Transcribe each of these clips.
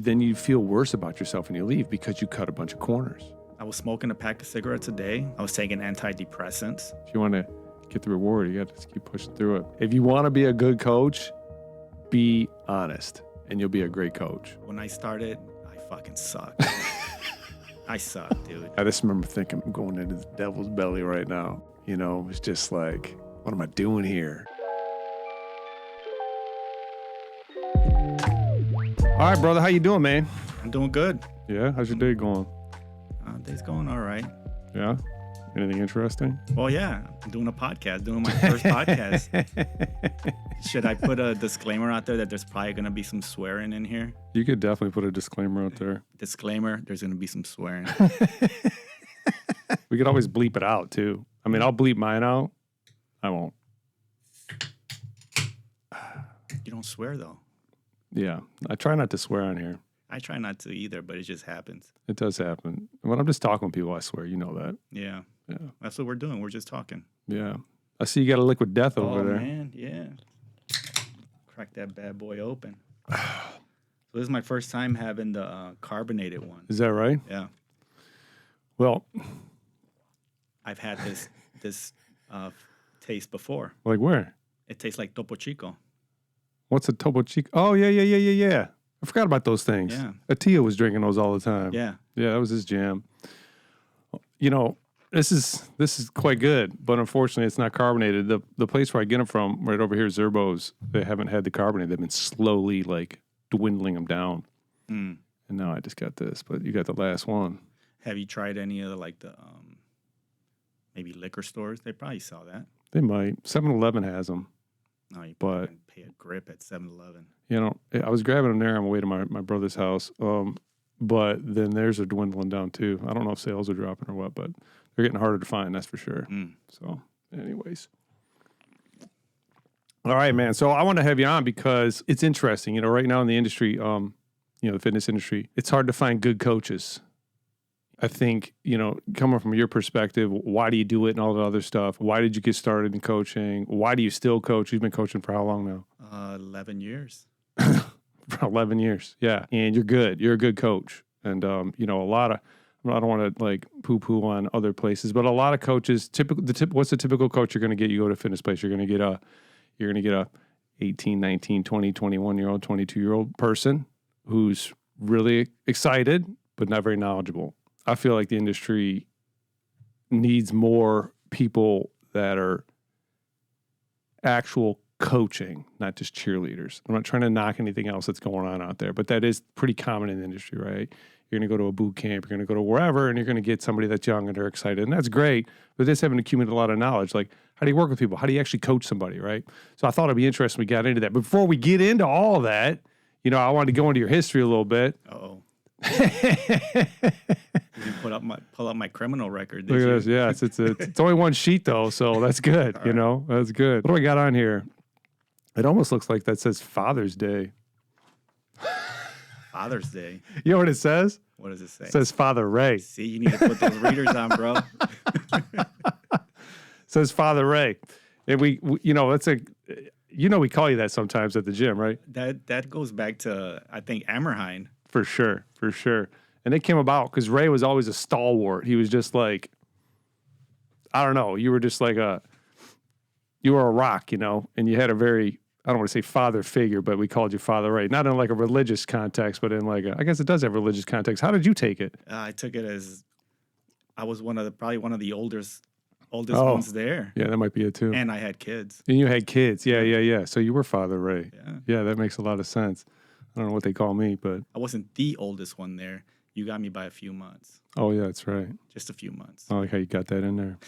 then you feel worse about yourself when you leave because you cut a bunch of corners. I was smoking a pack of cigarettes a day. I was taking antidepressants. If you want to get the reward, you got to just keep pushing through it. If you want to be a good coach, be honest, and you'll be a great coach. When I started, I fucking sucked. I suck, dude. I just remember thinking, I'm going into the devil's belly right now. You know, it's just like, what am I doing here? All right, brother, how you doing, man? I'm doing good. Yeah, how's your day going? Day's going all right. Yeah? Anything interesting? Well, yeah, I'm doing a podcast, doing my first podcast. Should I put a disclaimer out there that there's probably going to be some swearing in here? You could definitely put a disclaimer out there. Disclaimer, there's going to be some swearing. We could always bleep it out, too. I mean, I'll bleep mine out. I won't. You don't swear, though. Yeah, I try not to swear on here. I try not to either, but it just happens. It does happen. When I'm just talking with people, I swear, you know that. Yeah. Yeah. That's what we're doing. We're just talking. Yeah. I see you got a liquid death over there. Oh, man, yeah. Crack that bad boy open. So this is my first time having the carbonated one. Is that right? Yeah. Well, I've had this taste before. like where? It tastes like Topo Chico. What's a Topo Chico? Oh, yeah. I forgot about those things. Yeah. Atia was drinking those all the time. Yeah. Yeah, that was his jam. You know, this is quite good, but unfortunately, it's not carbonated. The place where I get them from, right over here, Zerbo's, they haven't had the carbonate. They've been slowly like dwindling them down. Mm. And now I just got this, but you got the last one. Have you tried any of the maybe liquor stores? They probably sell that. They might. 7-Eleven has them. No, you But- probably can pay a grip at 7-Eleven. You know, I was grabbing them there on my way to my brother's house. But then theirs are dwindling down too. I don't know if sales are dropping or what, but they're getting harder to find, that's for sure. Mm. So, anyways. All right, man. So I want to have you on because it's interesting. You know, right now in the industry, the fitness industry, it's hard to find good coaches. I think, coming from your perspective, why do you do it and all the other stuff? Why did you get started in coaching? Why do you still coach? You've been coaching for how long now? 11 years. For 11 years. Yeah. And you're good. You're a good coach. And, a lot of, I don't want to like poo-poo on other places, but a lot of coaches, what's the typical coach you're going to get? You go to a fitness place, you're going to get a 18, 19, 20, 21-year-old, 22-year-old person who's really excited, but not very knowledgeable. I feel like the industry needs more people that are actual coaching, not just cheerleaders. I'm not trying to knock anything else that's going on out there, but that is pretty common in the industry, right? You're going to go to a boot camp, you're going to go to wherever, and you're going to get somebody that's young and they're excited, and that's great, but they just haven't accumulated a lot of knowledge. Like, how do you work with people? How do you actually coach somebody, right? So I thought it'd be interesting we got into that. Before we get into all that, I wanted to go into your history a little bit. Uh-oh. You pull up my criminal record. Look at this. Yeah, it's only one sheet though, so that's good. That's good. What do we got on here? It almost looks like that says Father's Day. Father's Day. You know what it says? What does it say? It says Father Ray. See, you need to put those readers on, bro. It says Father Ray. And we we call you that sometimes at the gym, right? That goes back to, I think, Ammerheim. For sure. And it came about because Ray was always a stalwart. He was just like, I don't know, you were just like you were a rock, and you had a very, I don't want to say father figure, but we called you Father Ray. Not in like a religious context, but in like I guess it does have religious context. How did you take it? I took it as I was probably one of the oldest ones there. Yeah, that might be it too. And I had kids. And you had kids. Yeah. So you were Father Ray. Yeah. Yeah, that makes a lot of sense. I don't know what they call me, but I wasn't the oldest one there. You got me by a few months. Oh, yeah, that's right. Just a few months. I like how you got that in there.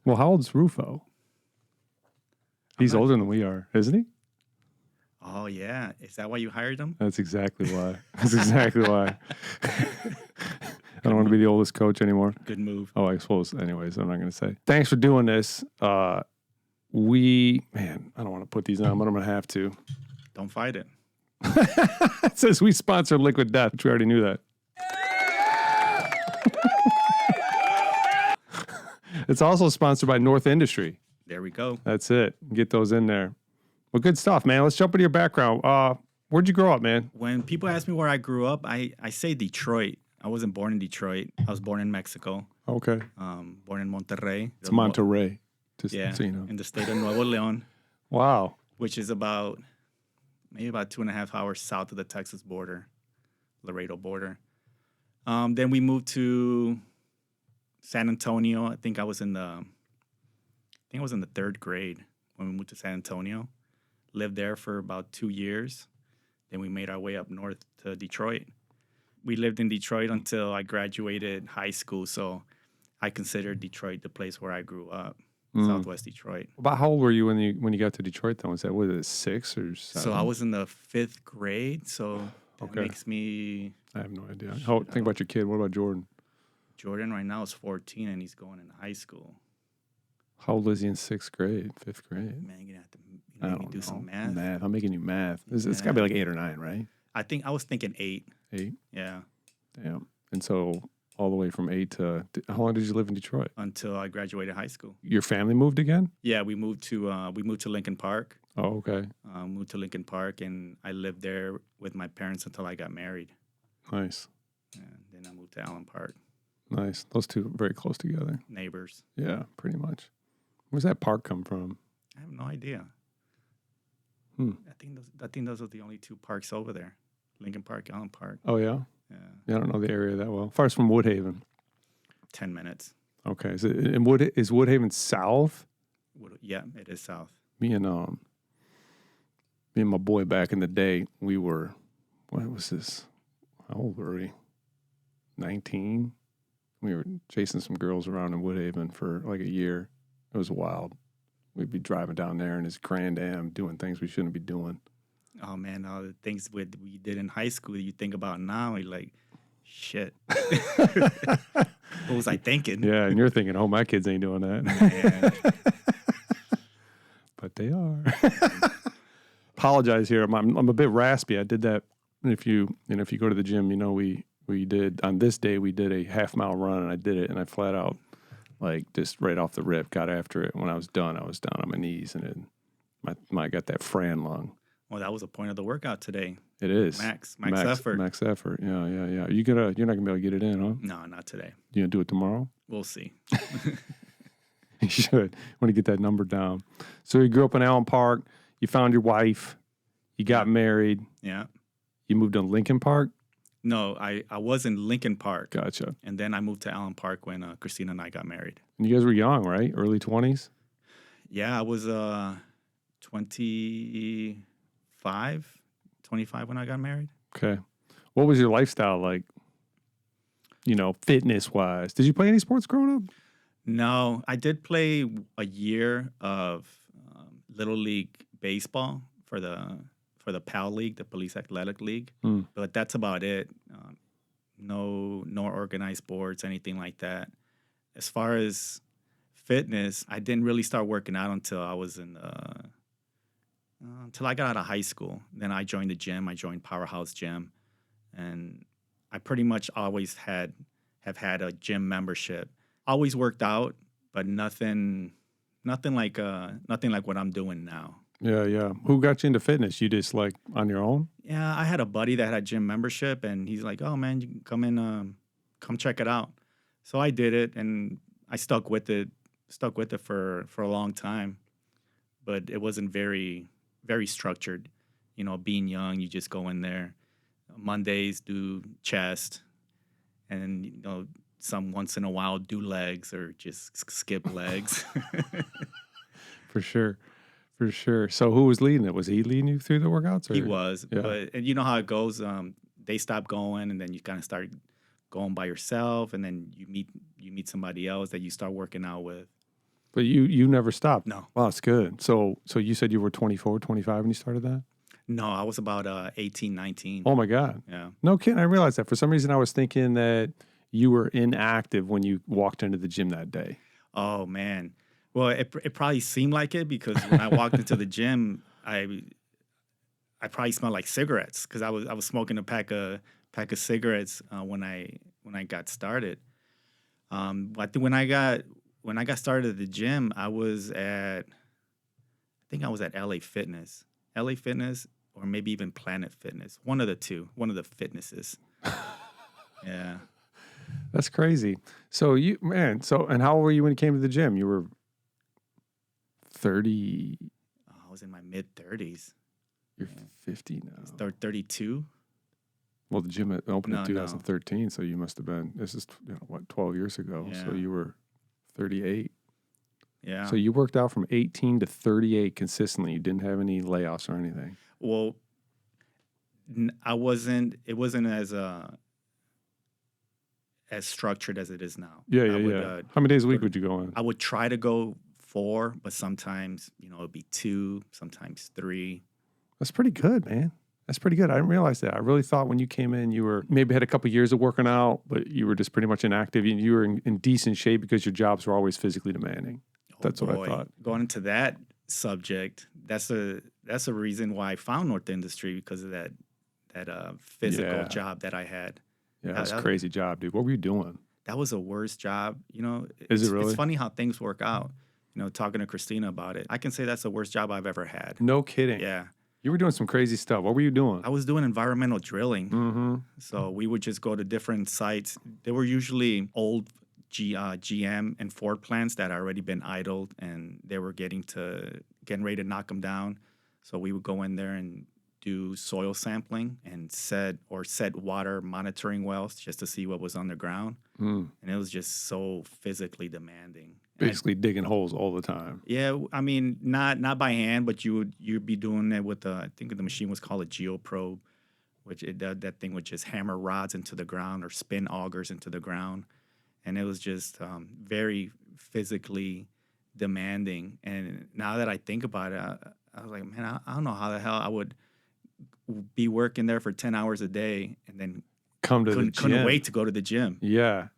Well, how old's Rufo? He's older than we are, isn't he? Oh, yeah. Is that why you hired him? That's exactly why. I don't want to be the oldest coach anymore. Good move. Oh, I suppose. Anyways, I'm not going to say. Thanks for doing this. I don't want to put these on, but I'm going to have to. Don't fight it. It says we sponsor Liquid Death, which we already knew that. It's also sponsored by North Industry. There we go. That's it. Get those in there. Well, good stuff, man. Let's jump into your background. Where'd you grow up, man? When people ask me where I grew up, I say Detroit. I wasn't born in Detroit. I was born in Mexico. Okay. Born in Monterrey. It's Monterrey. Just Yeah, so you know. in the state of Nuevo León, Wow. which is maybe about 2.5 hours south of the Texas border, Laredo border. Then we moved to San Antonio. I think I was in the third grade when we moved to San Antonio. Lived there for about 2 years. Then we made our way up north to Detroit. We lived in Detroit until I graduated high school, so I consider Detroit the place where I grew up, Southwest Detroit. About how old were you when you got to Detroit? Then was it 6 or 7? So I was in the 5th grade, so that makes me... I have no idea. Think about your kid. What about Jordan? Jordan right now is 14 and he's going into high school. How old is he in 6th grade, 5th grade? Man, you're going to have to do some math. I'm making you math. It's got to be like 8 or 9, right? I was thinking 8. 8? Yeah. Damn. And so all the way from 8 to... How long did you live in Detroit? Until I graduated high school. Your family moved again? Yeah, we moved to Lincoln Park. Oh, okay. Moved to Lincoln Park, and I lived there with my parents until I got married. Nice. And then I moved to Allen Park. Nice. Those two are very close together. Neighbors. Yeah, pretty much. Where's that park come from? I have no idea. I think those are the only 2 parks over there. Lincoln Park, Allen Park. Oh, yeah? Yeah. I don't know the area that well. Far as from Woodhaven. 10 minutes. Okay. Is Woodhaven south? Yeah, it is south. Me and my boy back in the day, we were, what was this? How old were we? 19? We were chasing some girls around in Woodhaven for like a year. It was wild. We'd be driving down there in his Grand Am doing things we shouldn't be doing. Oh, man, all the things we did in high school you think about now, you're like, shit. What was I thinking? Yeah, and you're thinking, oh, my kids ain't doing that. But they are. Apologize here. I'm a bit raspy. I did that. If you go to the gym, we did on this day we did a half-mile run, and I did it, and I flat out, like, just right off the rip, got after it. When I was done on my knees, and I got that Fran lung. Well, that was the point of the workout today. It is max effort. Max effort. Yeah. You're not gonna be able to get it in, huh? No, not today. You gonna do it tomorrow? We'll see. You should. Want to get that number down. So you grew up in Allen Park. You found your wife. You got married. Yeah. You moved to Lincoln Park. No, I was in Lincoln Park. Gotcha. And then I moved to Allen Park when Christina and I got married. And you guys were young, right? Early 20s? Yeah, I was 25 when I got married. Okay. What was your lifestyle like, fitness-wise? Did you play any sports growing up? No, I did play a year of Little League baseball for the PAL League, the Police Athletic League. But that's about it. No organized sports, anything like that. As far as fitness, I didn't really start working out until I was until I got out of high school. Then I joined the gym. I joined Powerhouse Gym, and I pretty much always have had a gym membership. Always worked out, but nothing like what I'm doing now. Yeah. Who got you into fitness? You just like on your own? Yeah, I had a buddy that had gym membership, and he's like, "Oh man, you can come in, come check it out." So I did it, and I stuck with it for a long time, but it wasn't very very structured. Being young, you just go in there. Mondays do chest, and some once in a while do legs or just skip legs. For sure. So who was leading it? Was he leading you through the workouts? Or? He was, yeah. But and you know how it goes. They stop going, and then you kind of start going by yourself, and then you meet somebody else that you start working out with. But you never stopped? No. Wow, that's good. So you said you were 24, 25 when you started that? No, I was about 18, 19. Oh, my God. Yeah. No kidding. I realized that. For some reason, I was thinking that you were inactive when you walked into the gym that day. Oh, man. Well, it probably seemed like it because when I walked into the gym, I probably smelled like cigarettes because I was smoking a pack of cigarettes when I got started. I think when I got started at the gym, I think I was at LA Fitness or maybe even Planet Fitness. One of the two, one of the fitnesses. Yeah. That's crazy. So and how old were you when you came to the gym? You were 30. I was in my mid 30s. You're 50 now. 32. Well, the gym opened in No. 2013, so you must have been, this is, 12 years ago. Yeah. So you were 38. Yeah. So you worked out from 18 to 38 consistently. You didn't have any layoffs or anything. Well, it wasn't as structured as it is now. Yeah. How many days a week would you go in? I would try to go 4, but sometimes, it'd be 2, sometimes 3. That's pretty good, man. That's pretty good. I didn't realize that. I really thought when you came in, you were maybe had a couple years of working out, but you were just pretty much inactive. You were in decent shape because your jobs were always physically demanding. That's what I thought. Going into that subject, that's the reason why I found North Industry, because of that physical job that I had. Yeah, that's a crazy job, dude. What were you doing? That was the worst job. Is it really? It's funny how things work out. Talking to Christina about it, I can say that's the worst job I've ever had. No kidding. Yeah. You were doing some crazy stuff. What were you doing? I was doing environmental drilling. Mm-hmm. So we would just go to different sites. They were usually old GM and Ford plants that had already been idled, and they were getting ready to knock them down. So we would go in there and do soil sampling and set water monitoring wells just to see what was underground. And it was just so physically demanding. Basically digging holes all the time. Yeah, I mean, not by hand, but you'd be doing it with I think the machine was called a geoprobe, which that thing would just hammer rods into the ground or spin augers into the ground, and it was just very physically demanding. And now that I think about it, I was like, man, I don't know how the hell I would be working there for 10 hours a day and then couldn't wait to go to the gym. Yeah.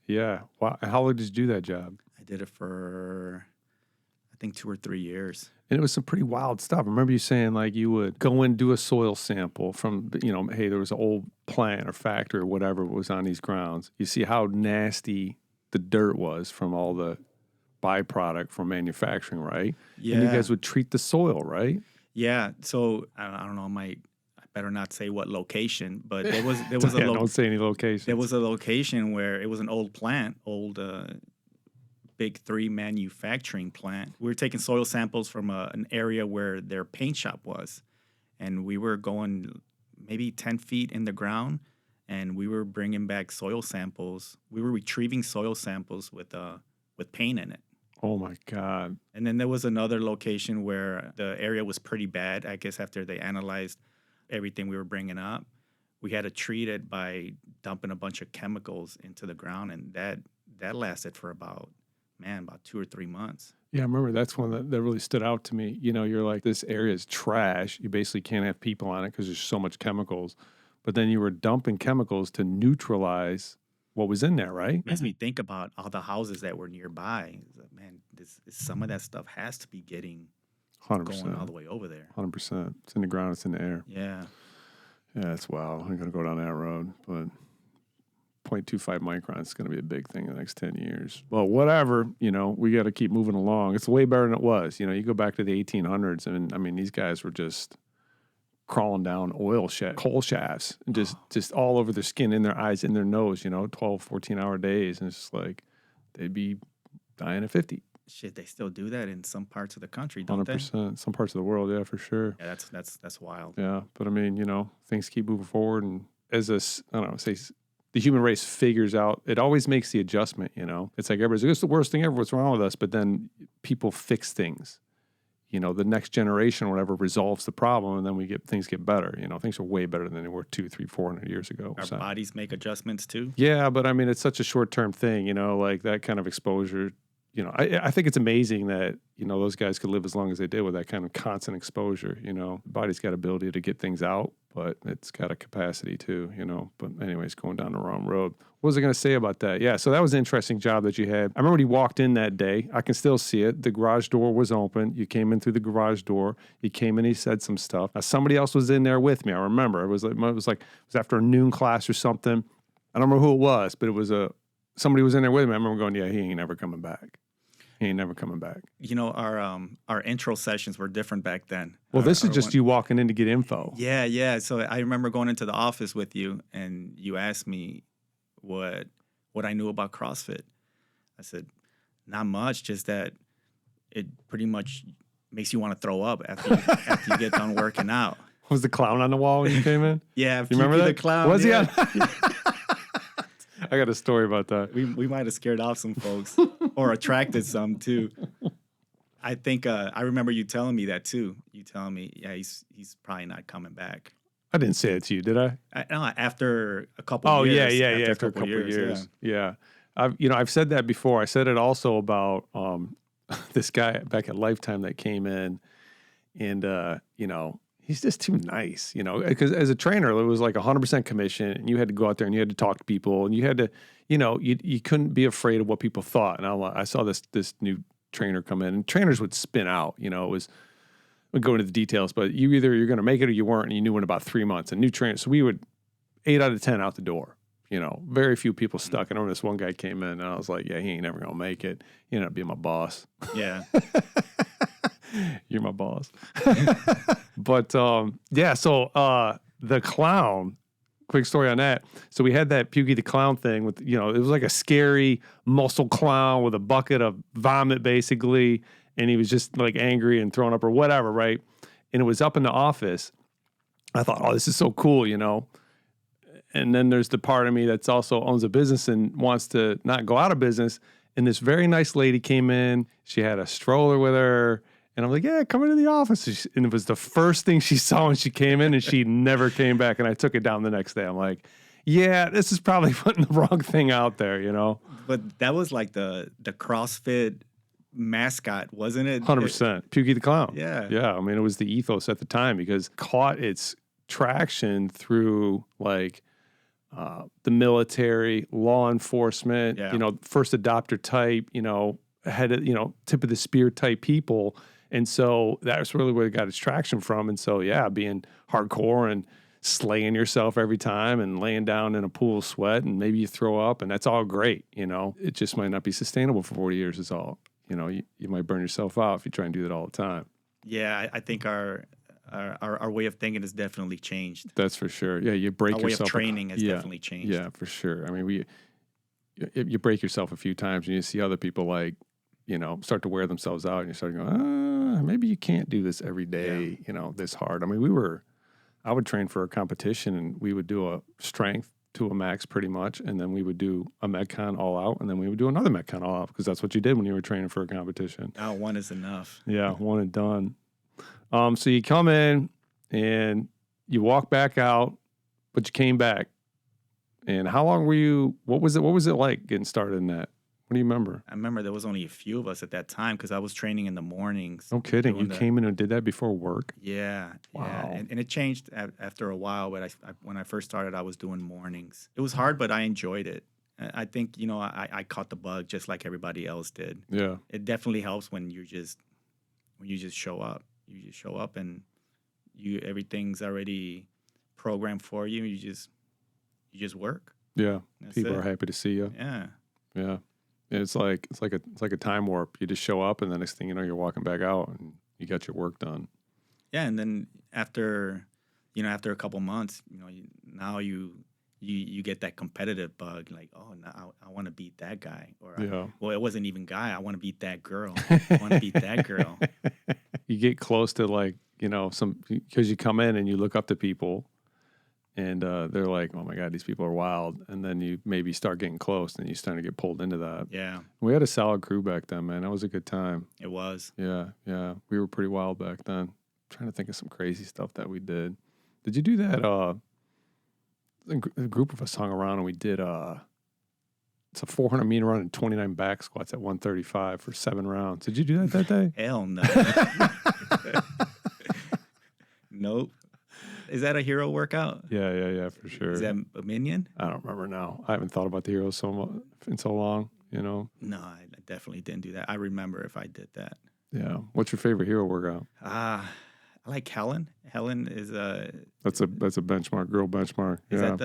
Wow. How long did you do that job? I did it for, I think, 2 or 3 years. And it was some pretty wild stuff. I remember you saying, like, you would go and do a soil sample from, hey, there was an old plant or factory or whatever was on these grounds. You see how nasty the dirt was from all the byproduct from manufacturing, right? Yeah. And you guys would treat the soil, right? Yeah. So I don't know. I better not say what location, but there was don't say any location. There was a location where it was an old plant, Big 3 manufacturing plant. We were taking soil samples from an area where their paint shop was, and we were going maybe 10 feet in the ground, and we were bringing back soil samples. We were retrieving soil samples with paint in it. Oh my God. And then there was another location where the area was pretty bad. I guess after they analyzed everything we were bringing up, we had to treat it by dumping a bunch of chemicals into the ground, and that lasted for about 2 or 3 months. Yeah, I remember that's one that really stood out to me. You're like, this area is trash. You basically can't have people on it because there's so much chemicals. But then you were dumping chemicals to neutralize what was in there, right? It makes me think about all the houses that were nearby. Man, some of that stuff has to be getting 100%. Going all the way over there. 100%. It's in the ground. It's in the air. Yeah. Yeah, it's wild. I'm going to go down that road, but 0.25 microns is going to be a big thing in the next 10 years. Well, whatever, we got to keep moving along. It's way better than it was. You go back to the 1800s, and I mean, these guys were just crawling down coal shafts, and just all over their skin, in their eyes, in their nose, 12, 14-hour days. And it's just like they'd be dying at 50. Shit, they still do that in some parts of the country, don't 100%. they? Some parts of the world, yeah, for sure. Yeah, that's wild. Yeah, but I mean, things keep moving forward, and as the human race figures out, it always makes the adjustment, It's like everybody's like, it's the worst thing ever, what's wrong with us? But then people fix things. The next generation or whatever resolves the problem, and then things get better. Things are way better than they were 200, 300, 400 years ago. Our bodies make adjustments too? Yeah, but I mean, it's such a short-term thing, like that kind of exposure. I think it's amazing that, those guys could live as long as they did with that kind of constant exposure. The body's got ability to get things out, but it's got a capacity too, But anyways, going down the wrong road. What was I going to say about that? Yeah, so that was an interesting job that you had. I remember when you walked in that day. I can still see it. The garage door was open. You came in through the garage door. You came in, he said some stuff. Now, somebody else was in there with me. I remember. It was after a noon class or something. I don't remember who it was, but it was somebody was in there with me. I remember going, yeah, he ain't never coming back. He ain't never coming back. You know, our intro sessions were different back then. Well, this is Our just one- you walking in to get info. Yeah, yeah. So I remember going into the office with you, and you asked me what I knew about CrossFit. I said, not much, just that it pretty much makes you want to throw up after you get done working out. Was the clown on the wall when you came in? Yeah, You remember Puky that? the clown. Was yeah. he on? I got a story about that. We might have scared off some folks or attracted some too. I think I remember you telling me that too. You telling me, yeah, he's probably not coming back. I didn't say it to you, did I? No, after a couple. Oh years. yeah. After a couple years. Yeah. I've said that before. I said it also about this guy back at Lifetime that came in, and he's just too nice. Because as a trainer, it was like 100% commission, and you had to go out there and you had to talk to people, and you had to, you couldn't be afraid of what people thought. And I saw this new trainer come in, and trainers would spin out. We'd go into the details, but you're going to make it or you weren't, and you knew in about 3 months. And new trainers, so we would 8 out of 10 out the door. Very few people stuck. And I remember this one guy came in, and I was like, yeah, he ain't never gonna make it. He ended up being my boss. Yeah. You're my boss. But so the clown, quick story on that. So we had that Puky the Clown thing with, it was like a scary muscle clown with a bucket of vomit basically. And he was just like angry and thrown up or whatever, right? And it was up in the office. I thought, oh, this is so cool, And then there's the part of me that's also owns a business and wants to not go out of business. And this very nice lady came in. She had a stroller with her. And I'm like, yeah, come into the office. And it was the first thing she saw when she came in, and she never came back. And I took it down the next day. I'm like, yeah, this is probably putting the wrong thing out there, But that was like the CrossFit mascot, wasn't it? 100%. Puky the Clown. Yeah. Yeah. I mean, it was the ethos at the time because caught its traction through like the military, law enforcement, first adopter type, head of, tip of the spear type people. And so that's really where it got its traction from. And so, yeah, being hardcore and slaying yourself every time and laying down in a pool of sweat and maybe you throw up and that's all great. It just might not be sustainable for 40 years is all. You might burn yourself out if you try and do that all the time. Yeah, I think our way of thinking has definitely changed. That's for sure. Yeah, you break our yourself. Way of training has definitely changed. Yeah, for sure. I mean, you break yourself a few times and you see other people like, start to wear themselves out and you start going, maybe you can't do this every day, this hard. I mean, I would train for a competition and we would do a strength to a max pretty much. And then we would do a Metcon all out and then we would do another Metcon all out because that's what you did when you were training for a competition. Now one is enough. Yeah, one and done. So you come in and you walk back out, but you came back. And how long were you? What was it like getting started in that? What do you remember? I remember there was only a few of us at that time because I was training in the mornings. No kidding. You came in and did that before work? Yeah. Wow. Yeah. And it changed after a while. But when I first started, I was doing mornings. It was hard, but I enjoyed it. I think, I caught the bug just like everybody else did. Yeah. It definitely helps when you just show up. You just show up and everything's already programmed for you. You just work. Yeah. That's People it. are happy to see you. Yeah. Yeah. It's like a time warp. You just show up and the next thing you know, you're walking back out and you got your work done. Yeah. And then after a couple months, now you get that competitive bug, like, oh, now I want to beat that guy. Or, it wasn't even guy. I want to beat that girl. I want to beat that girl. You get close to like, because you come in and you look up to people and they're like, oh my God, these people are wild. And then you maybe start getting close and you start to get pulled into that. Yeah. We had a solid crew back then, man. That was a good time. It was. Yeah. Yeah. We were pretty wild back then. I'm trying to think of some crazy stuff that we did. Did you do that? A group of us hung around and we did it's a 400 meter run and 29 back squats at 135 for 7 rounds. Did you do that day? Hell no. Nope. Is that a hero workout? Yeah, for sure. Is that a minion? I don't remember now. I haven't thought about the heroes in so long, No, I definitely didn't do that. I remember if I did that. Yeah. What's your favorite hero workout? I like Helen. Helen is That's a benchmark, girl benchmark. Is that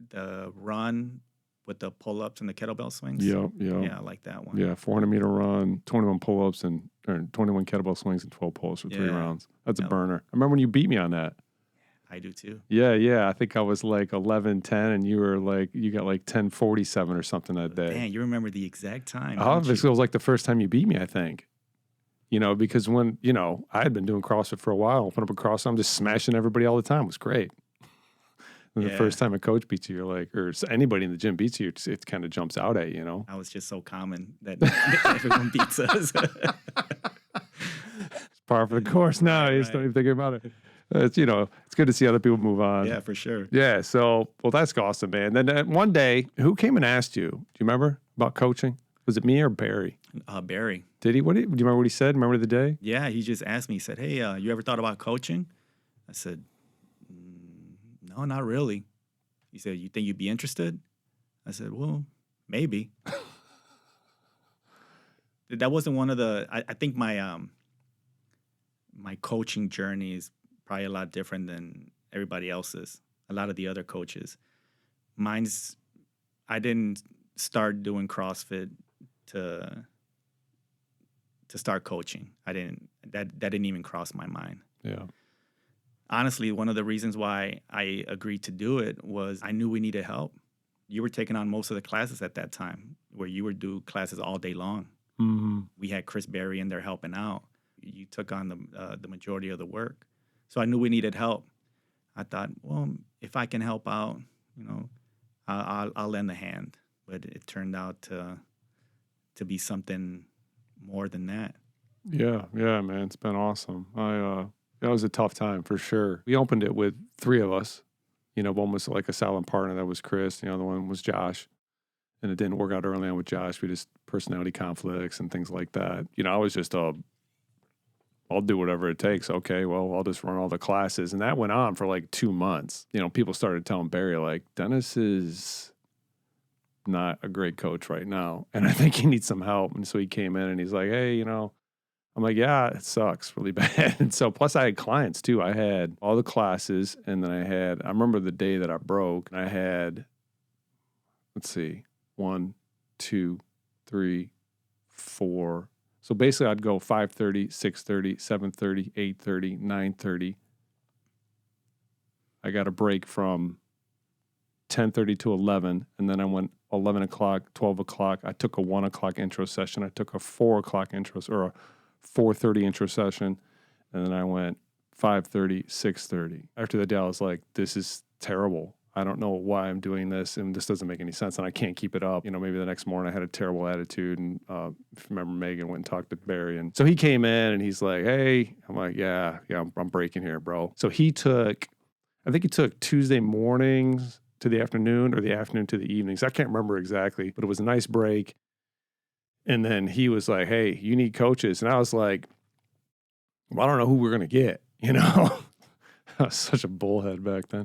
the run with the pull-ups and the kettlebell swings. Yep. Yeah, I like that one. Yeah, 400-meter run, 21 pull-ups, and or 21 kettlebell swings and 12 pulls for 3 rounds. That's a burner. I remember when you beat me on that. I do too. Yeah. I think I was like 11:10, and you were like, you got like 10:47 or something that day. Man, you remember the exact time. Oh, this was like the first time you beat me, I think. Because when, I had been doing CrossFit for a while, open up a CrossFit, I'm just smashing everybody all the time. It was great. And the first time a coach beats you, you're like, or anybody in the gym beats you, it kind of jumps out at you, I was just so common that everyone beats us. It's par for the course now. You just don't even think about it. It's, it's good to see other people move on. Yeah, for sure. Yeah. So, well, that's awesome, man. Then one day, who came and asked you? Do you remember about coaching? Was it me or Barry? Barry. Did he? Do you remember what he said? Remember the day? Yeah, he just asked me. He said, "Hey, you ever thought about coaching?" I said, "No, not really." He said, "You think you'd be interested?" I said, "Well, maybe." That wasn't one of the. I think my my coaching journey is probably a lot different than everybody else's. A lot of the other coaches. Mine's. I didn't start doing CrossFit to start coaching. I didn't. That didn't even cross my mind. Yeah. Honestly, one of the reasons why I agreed to do it was I knew we needed help. You were taking on most of the classes at that time, where you would do classes all day long. Mm-hmm. We had Chris Berry in there helping out. You took on the majority of the work, so I knew we needed help. I thought, well, if I can help out, I'll lend a hand. But it turned out to be something more than that. Yeah, man, it's been awesome. That was a tough time for sure. We opened it with 3 of us. One was like a silent partner, that was Chris. The other one was Josh, and it didn't work out early on with Josh. We just personality conflicts and things like that. I was just I'll do whatever it takes. Okay, well, I'll just run all the classes, and that went on for like 2 months. People started telling Barry like, Dennis is not a great coach right now, and I think he needs some help. And so he came in and he's like, hey, I'm like, yeah, it sucks really bad. And so plus I had clients too. I had all the classes, and then I remember the day that I broke, and I had, let's see, 1, 2, 3, 4. So basically I'd go 5:30, 6:30, 7:30, 8:30, 9:30. I got a break from 10:30 to 11, and then I went 11 o'clock, 12 o'clock. I took a 1 o'clock intro session. I took a 4 o'clock intro, or a 4:30 intro session, and then I went 5:30, 6:30. After that day, I was like, this is terrible. I don't know why I'm doing this, and this doesn't make any sense, and I can't keep it up. Maybe the next morning I had a terrible attitude, and if you remember, Megan went and talked to Barry, and so he came in, and he's like, hey. I'm like, yeah, I'm breaking here, bro. So I think he took Tuesday mornings to the afternoon, or the afternoon to the evenings. I can't remember exactly, but it was a nice break. And then he was like, hey, you need coaches. And I was like, well, I don't know who we're going to get, I was such a bullhead back then.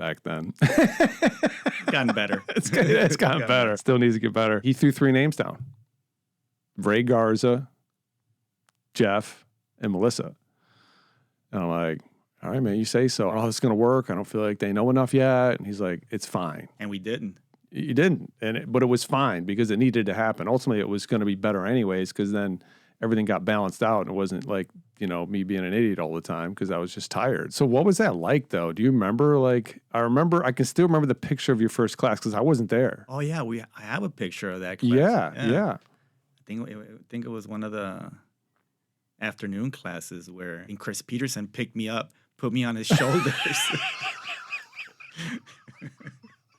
Gotten better. It's gotten better. Still needs to get better. He threw 3 names down: Ray Garza, Jeff, and Melissa. And I'm like, all right, man, you say so. Oh, it's going to work. I don't feel like they know enough yet. And he's like, it's fine. And we didn't. You didn't, but it was fine because it needed to happen. Ultimately, it was going to be better anyways, because then everything got balanced out, and it wasn't like, me being an idiot all the time because I was just tired. So what was that like, though? Do you remember? Like, I can still remember the picture of your first class because I wasn't there. Oh yeah, I have a picture of that class. Yeah. I think it was one of the afternoon classes where Chris Peterson picked me up, put me on his shoulders.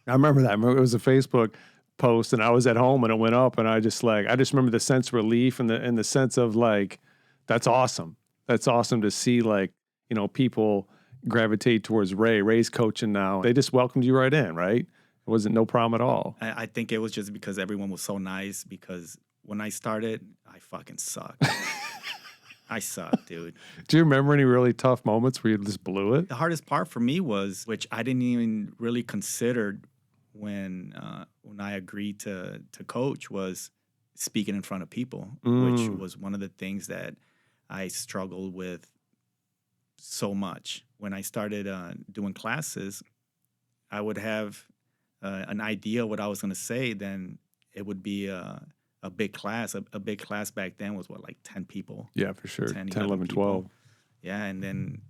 I remember that. It was a Facebook post, and I was at home, and it went up, and I just remember the sense of relief and the sense of like, that's awesome. That's awesome to see, like, people gravitate towards Ray. Ray's coaching now. They just welcomed you right in, right? It wasn't no problem at all. I think it was just because everyone was so nice, because when I started, I fucking sucked. I sucked, dude. Do you remember any really tough moments where you just blew it? The hardest part for me was, which I didn't even really consider when I agreed to coach, was speaking in front of people, which was one of the things that I struggled with so much. When I started doing classes, I would have an idea of what I was going to say, then it would be a big class. A big class back then was what, like 10 people, Yeah, for sure. 10, 10, 11, people. 12. Yeah, and then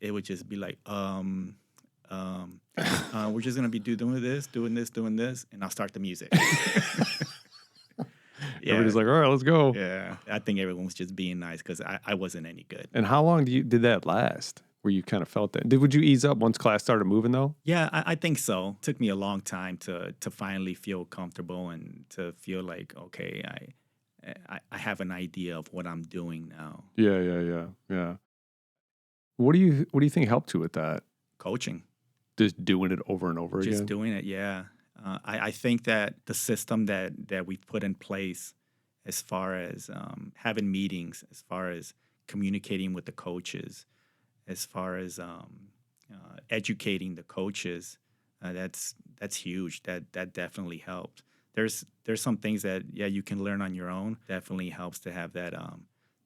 it would just be like, we're just gonna be doing this, and I'll start the music. Yeah, Everybody's like, all right, let's go. yeah. I think everyone was just being nice because I wasn't any good. And how long did that last? Where you kind of felt that? Would you ease up once class started moving though? Yeah, I think so. Took me a long time to finally feel comfortable and to feel like, okay, I have an idea of what I'm doing now. Yeah. What do you think helped you with that? Coaching. Just doing it over and over again? Just doing it, yeah. I think that the system that we've put in place as far as having meetings, as far as communicating with the coaches, as far as educating the coaches, that's huge. That definitely helped. There's some things that, yeah, you can learn on your own. Definitely helps to have that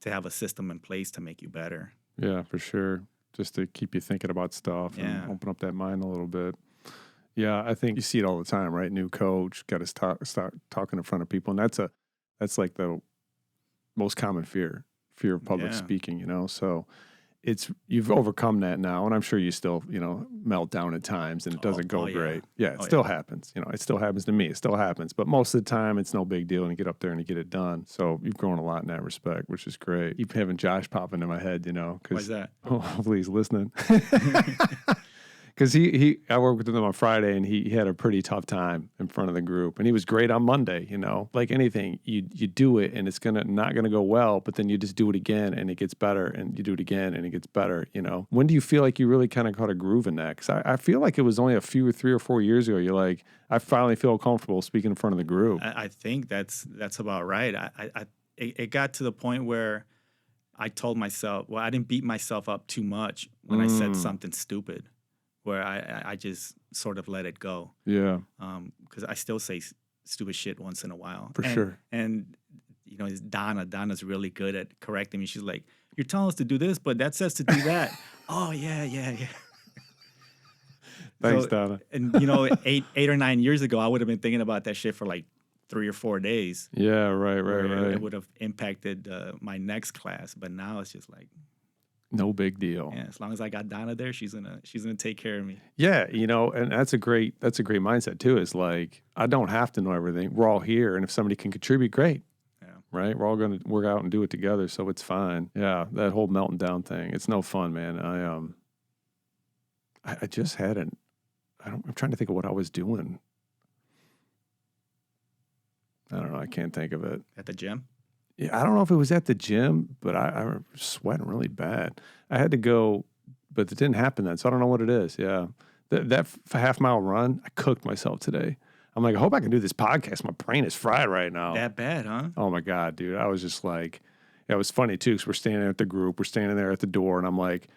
to have a system in place to make you better. Yeah, for sure. Just to keep you thinking about stuff and open up that mind a little bit. Yeah, I think you see it all the time, right? New coach, got to start talking in front of people. And that's like the most common fear of public speaking, you know? So you've overcome that now. And I'm sure you still, melt down at times and it doesn't go great. Yeah, it still happens. It still happens to me. It still happens. But most of the time, it's no big deal and you get up there and you get it done. So you've grown a lot in that respect, which is great. You're having Josh pop into my head, Why's that? Hopefully he's listening. Because I worked with him on Friday, and he had a pretty tough time in front of the group, and he was great on Monday. Like anything, you do it, and it's not gonna go well, but then you just do it again, and it gets better, and you do it again, and it gets better. When do you feel like you really kind of caught a groove in that? Because I feel like it was only 3 or 4 years ago. You're like, I finally feel comfortable speaking in front of the group. I think that's about right. It got to the point where I told myself, well, I didn't beat myself up too much when I said something stupid, where I just sort of let it go. Yeah. Because I still say stupid shit once in a while. For sure. And, it's Donna. Donna's really good at correcting me. She's like, you're telling us to do this, but that says to do that. Oh, yeah. Thanks, Donna. And, 8 or 9 years ago, I would have been thinking about that shit for like 3 or 4 days. Yeah, right. It would have impacted my next class. But now it's just like, no big deal. Yeah, as long as I got Donna there, she's gonna take care of me. Yeah, and that's a great mindset too. Is like, I don't have to know everything. We're all here, and if somebody can contribute, great. Yeah. Right. We're all going to work out and do it together, so it's fine. Yeah, that whole melting down thing, it's no fun, man. I just had I'm trying to think of what I was doing. I don't know. I can't think of it. At the gym? Yeah, I don't know if it was at the gym, but I was sweating really bad. I had to go, but it didn't happen then, so I don't know what it is. Yeah. That half-mile run, I cooked myself today. I'm like, I hope I can do this podcast. My brain is fried right now. That bad, huh? Oh, my God, dude. I was just like, it was funny, too, because we're standing at the group. We're standing there at the door, and I'm like,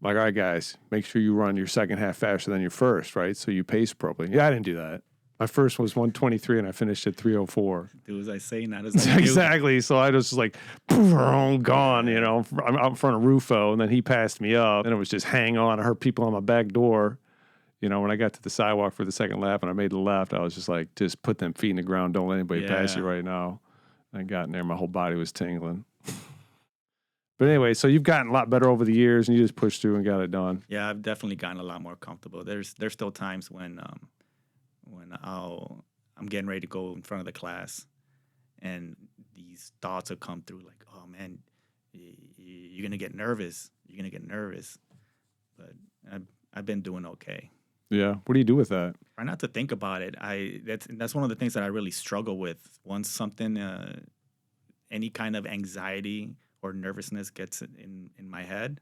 all right, guys, make sure you run your second half faster than your first, right? So you pace appropriately. Yeah, I didn't do that. My first was 123, and I finished at 304. Do as I say, not as I do. Exactly. So I was just like, gone, I'm out in front of Rufo, and then he passed me up, and it was just hang on. I heard people on my back door. When I got to the sidewalk for the second lap and I made the left, I was just like, just put them feet in the ground. Don't let anybody pass you right now. I got in there. My whole body was tingling. But anyway, so you've gotten a lot better over the years, and you just pushed through and got it done. Yeah, I've definitely gotten a lot more comfortable. There's still times when I'm getting ready to go in front of the class, and these thoughts will come through like, oh man, you're gonna get nervous. But I've been doing okay. Yeah. What do you do with that? Try not to think about it. That's one of the things that I really struggle with. Once something, any kind of anxiety or nervousness gets in my head,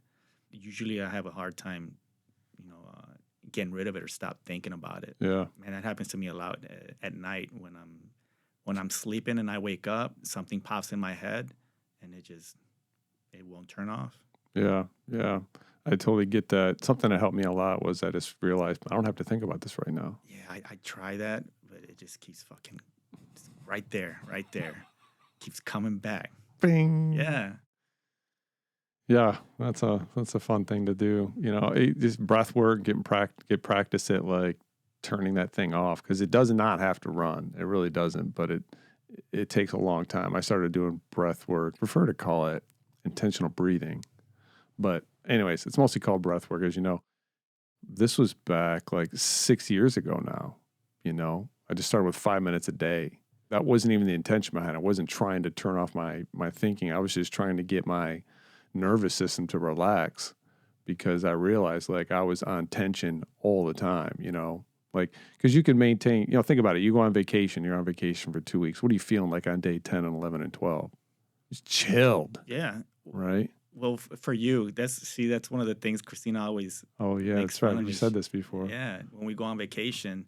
usually I have a hard time, getting rid of it or stop thinking about it. Yeah. Man, that happens to me a lot at night when I'm sleeping and I wake up, something pops in my head and it won't turn off. Yeah. I totally get that. Something that helped me a lot was I just realized I don't have to think about this right now. Yeah, I try that, but it just keeps fucking right there. Keeps coming back. Bing. Yeah. Yeah, that's a fun thing to do. Just breath work, get practice at like turning that thing off, because it does not have to run. It really doesn't, but it takes a long time. I started doing breath work. Prefer to call it intentional breathing. But anyways, it's mostly called breath work, as you know. This was back like 6 years ago now, you know. I just started with 5 minutes a day. That wasn't even the intention behind it. I wasn't trying to turn off my thinking. I was just trying to get my nervous system to relax, because I realized like I was on tension all the time, you know. Like, because you can maintain, you know, think about it. You go on vacation, you're on vacation for 2 weeks. What are you feeling like on day 10 and 11 and 12? Just chilled, Yeah. right? Well, for you, that's one of the things Christina always Oh, yeah, makes that's fun right. of You me. said this before. Yeah, when we go on vacation,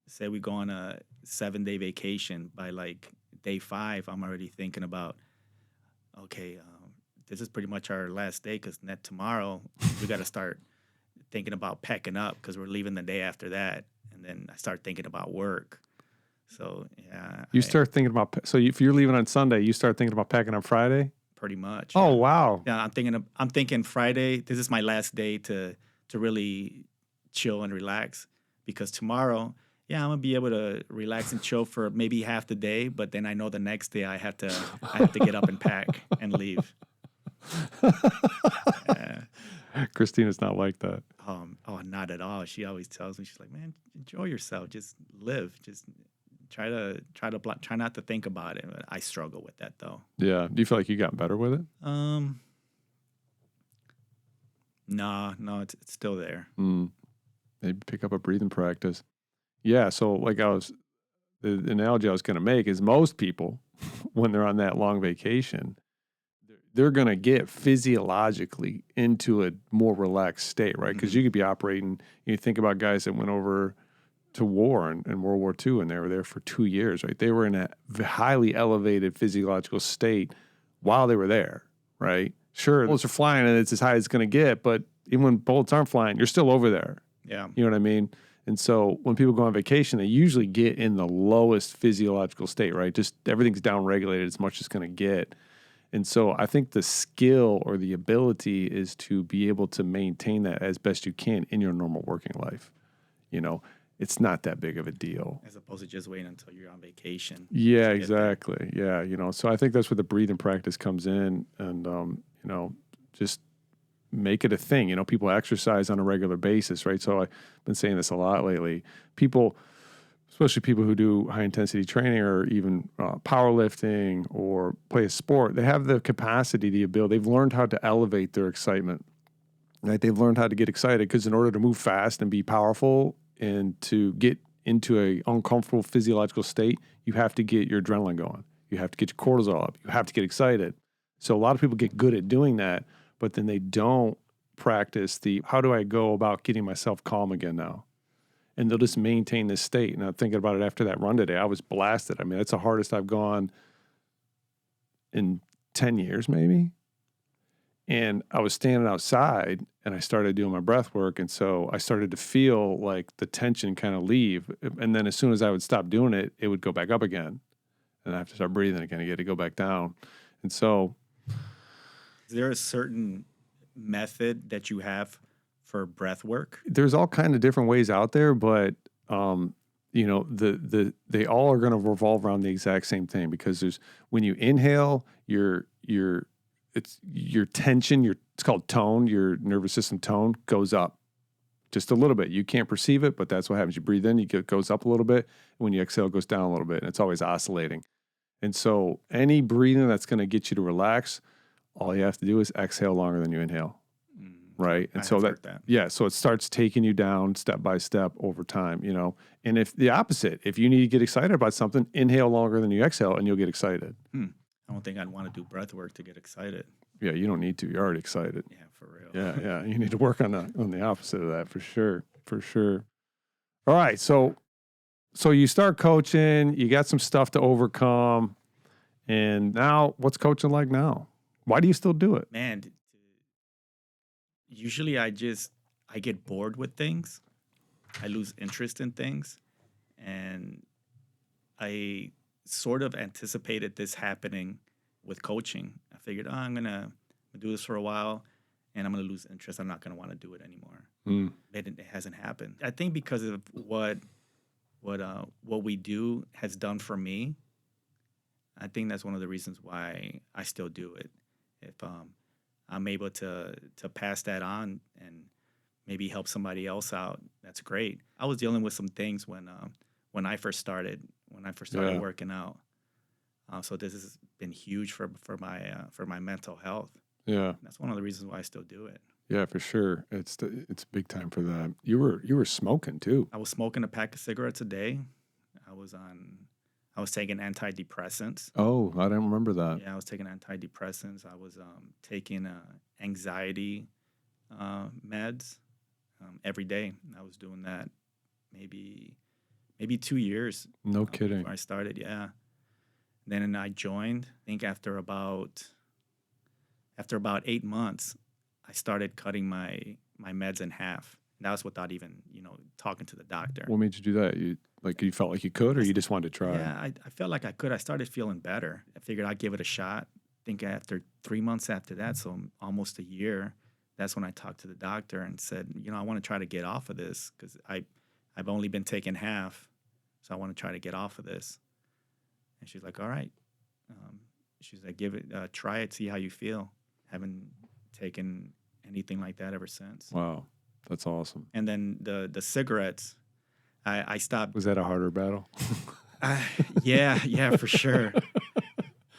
say we go on a 7-day vacation, by like day 5, I'm already thinking about, okay, this is pretty much our last day, because tomorrow we got to start thinking about packing up, because we're leaving the day after that, and then I start thinking about work. So yeah, You start thinking about, so if you're leaving on Sunday, you start thinking about packing on Friday? pretty much. Oh, Yeah. wow. Yeah, I'm thinking Friday. This is my last day to really chill and relax, because tomorrow, yeah, I'm gonna be able to relax and chill for maybe half the day, but then I know the next day I have to get up and pack and leave. Yeah. Christina's not like that. Oh, not at all. She always tells me, she's like, man, enjoy yourself, just live, just try not to think about it. But I struggle with that though. Yeah. Do you feel like you got better with it? No, it's still there. Maybe pick up a breathing practice. Yeah. So like the analogy I was going to make is most people, when they're on that long vacation, they're going to get physiologically into a more relaxed state, right? Because you could be operating, you think about guys that went over to war in World War II, and they were there for 2 years, right? They were in a highly elevated physiological state while they were there, right? Sure, bullets are flying and it's as high as it's going to get, but even when bullets aren't flying, you're still over there. Yeah. You know what I mean? And so when people go on vacation, they usually get in the lowest physiological state, right? Just everything's down-regulated as much as it's going to get. And so I think the skill or the ability is to be able to maintain that as best you can in your normal working life. You know, it's not that big of a deal. As opposed to just waiting until you're on vacation. Yeah, exactly. Yeah, you know, so I think that's where the breathing practice comes in, and, you know, just make it a thing. You know, people exercise on a regular basis, right? So I've been saying this a lot lately. People, especially people who do high intensity training or even powerlifting or play a sport, they have the capacity, the ability, they've learned how to elevate their excitement, right? They've learned how to get excited, because in order to move fast and be powerful and to get into a uncomfortable physiological state, you have to get your adrenaline going. You have to get your cortisol up. You have to get excited. So a lot of people get good at doing that, but then they don't practice how do I go about getting myself calm again now? And they'll just maintain this state. And I'm thinking about it after that run today. I was blasted. I mean, that's the hardest I've gone in 10 years, maybe. And I was standing outside and I started doing my breath work. And so I started to feel like the tension kind of leave. And then as soon as I would stop doing it, it would go back up again. And I have to start breathing again to get it to go back down. And so, is there a certain method that you have for breath work? There's all kind of different ways out there, but you know, they all are going to revolve around the exact same thing, because there's, when you inhale, your tension, it's called tone, your nervous system tone goes up just a little bit. You can't perceive it, but that's what happens. You breathe in, it goes up a little bit. When you exhale, it goes down a little bit, and it's always oscillating. And so any breathing that's going to get you to relax, all you have to do is exhale longer than you inhale. Right. And so so it starts taking you down step by step over time, you know. And if the opposite, if you need to get excited about something, inhale longer than you exhale and you'll get excited. I don't think I'd want to do breath work to get excited. Yeah, you don't need to. You're already excited. Yeah, for real. Yeah. You need to work on the opposite of that, for sure. For sure. All right. So you start coaching, you got some stuff to overcome. And now what's coaching like now? Why do you still do it? Man, usually I get bored with things. I lose interest in things. And I sort of anticipated this happening with coaching. I figured, I'm going to do this for a while. and I'm going to lose interest. I'm not going to want to do it anymore. Mm. It hasn't happened. I think because of what we do has done for me. I think that's one of the reasons why I still do it. If I'm able to pass that on and maybe help somebody else out, that's great. I was dealing with some things when I first started Yeah. working out. So this has been huge for my mental health. Yeah. That's one of the reasons why I still do it. Yeah, for sure. It's big time for that. You were smoking too. I was smoking a pack of cigarettes a day. I was taking antidepressants. Oh, I didn't remember that. Yeah, I was taking antidepressants. I was taking anxiety meds every day. I was doing that maybe 2 years. No kidding. Before I started, yeah. Then I joined. I think after about 8 months, I started cutting my meds in half. And that was without even talking to the doctor. What made you do that? You felt like you could, or you just wanted to try? Yeah, I felt like I could. I started feeling better. I figured I'd give it a shot. I think after 3 months after that, so almost a year, that's when I talked to the doctor and said, I want to try to get off of this because I've only been taking half, so I want to try to get off of this. And she's like, all right. She's like, give it, try it, see how you feel. Haven't taken anything like that ever since. Wow, that's awesome. And then the cigarettes, I stopped. Was that a harder battle? Yeah, for sure.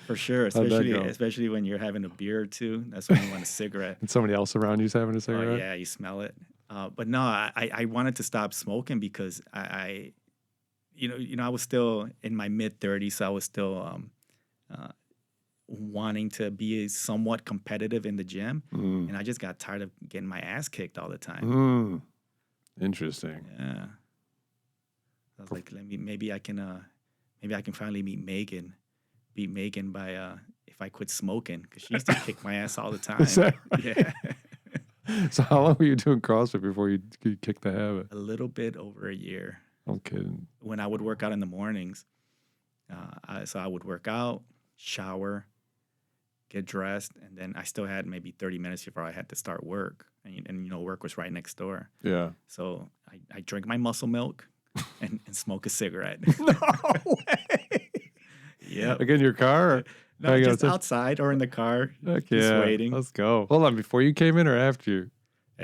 For sure, How'd that go? especially when you're having a beer or two. That's when you want a cigarette. And somebody else around you's having a Oh, cigarette? yeah, you smell it. But no, I wanted to stop smoking because I was still in my mid-30s, so I was still wanting to be somewhat competitive in the gym, and I just got tired of getting my ass kicked all the time. Interesting. Yeah, I was like, maybe I can finally beat Megan by if I quit smoking, because she used to kick my ass all the time. Is that right? Yeah. So how long were you doing CrossFit before you kicked the habit? A little bit over a year. I'm kidding. When I would work out in the mornings, so I would work out, shower, get dressed, and then I still had maybe 30 minutes before I had to start work. And work was right next door. Yeah. So I drink my muscle milk and smoke a cigarette. No way. Yeah. Like in your car? Or? No, just outside or in the car. Heck just yeah. waiting. Let's go. Hold on, before you came in or after you?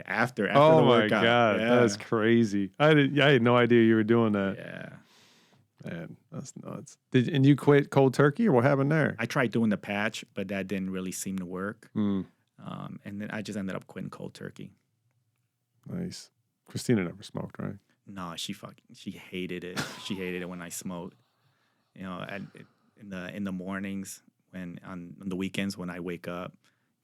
After Oh the my workout. God, Yeah. that's crazy. I had no idea you were doing that. Yeah. Man, that's nuts. And you quit cold turkey, or what happened there? I tried doing the patch, but that didn't really seem to work. Mm. And then I just ended up quitting cold turkey. Nice. Christina never smoked, right? No, she hated it. She hated it when I smoked. In the mornings, when on the weekends when I wake up,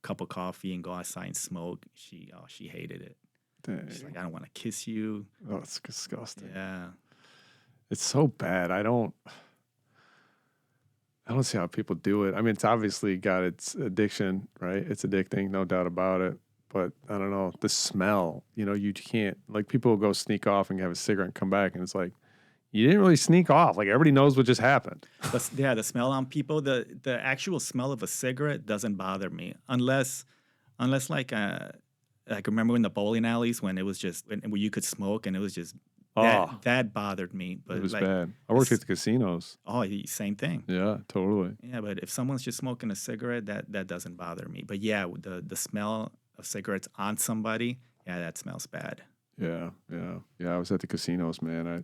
cup of coffee and go outside and smoke, she hated it. Dang. She's like, I don't want to kiss you. Oh, it's disgusting. Yeah. It's so bad. I don't see how people do it. I mean, it's obviously got its addiction, right? It's addicting, no doubt about it. But I don't know, the smell, you can't, like, people will go sneak off and have a cigarette and come back, and it's like, you didn't really sneak off. Like, everybody knows what just happened. The smell on people, the actual smell of a cigarette doesn't bother me unless like remember in the bowling alleys when it was just where you could smoke and it was just that bothered me. But it was bad. I worked at the casinos. Oh, same thing. Yeah, totally. Yeah, but if someone's just smoking a cigarette, that doesn't bother me. But yeah, the smell of cigarettes on somebody, yeah, that smells bad. Yeah. I was at the casinos, man. I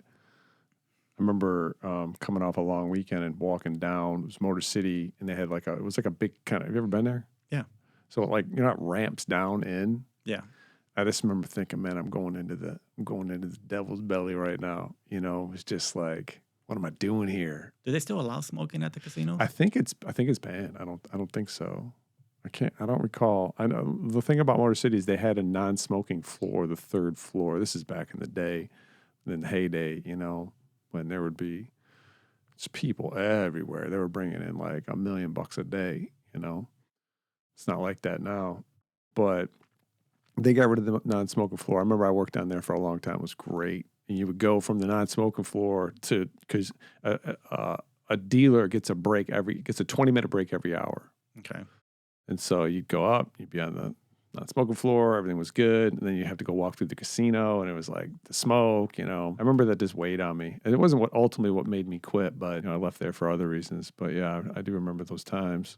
remember coming off a long weekend and walking down. It was Motor City, and they had it was like a big kind of. Have you ever been there? Yeah. So like ramps down in. Yeah. I just remember thinking, man, I'm going into the devil's belly right now. It's just like, what am I doing here? Do they still allow smoking at the casinos? I think it's banned. I don't think so. I don't recall. I know the thing about Motor City is they had a non-smoking floor, the third floor. This is back in the day, in the heyday, when there would be just people everywhere. They were bringing in like $1 million a day, It's not like that now. But they got rid of the non-smoking floor. I remember I worked down there for a long time. It was great. And you would go from the non-smoking floor because a dealer gets a 20-minute break every hour. Okay. And so you'd go up, you'd be on not smoking floor. Everything was good. And then you have to go walk through the casino, and it was like the smoke, I remember that just weighed on me. And it wasn't ultimately what made me quit, but I left there for other reasons. But yeah, I do remember those times.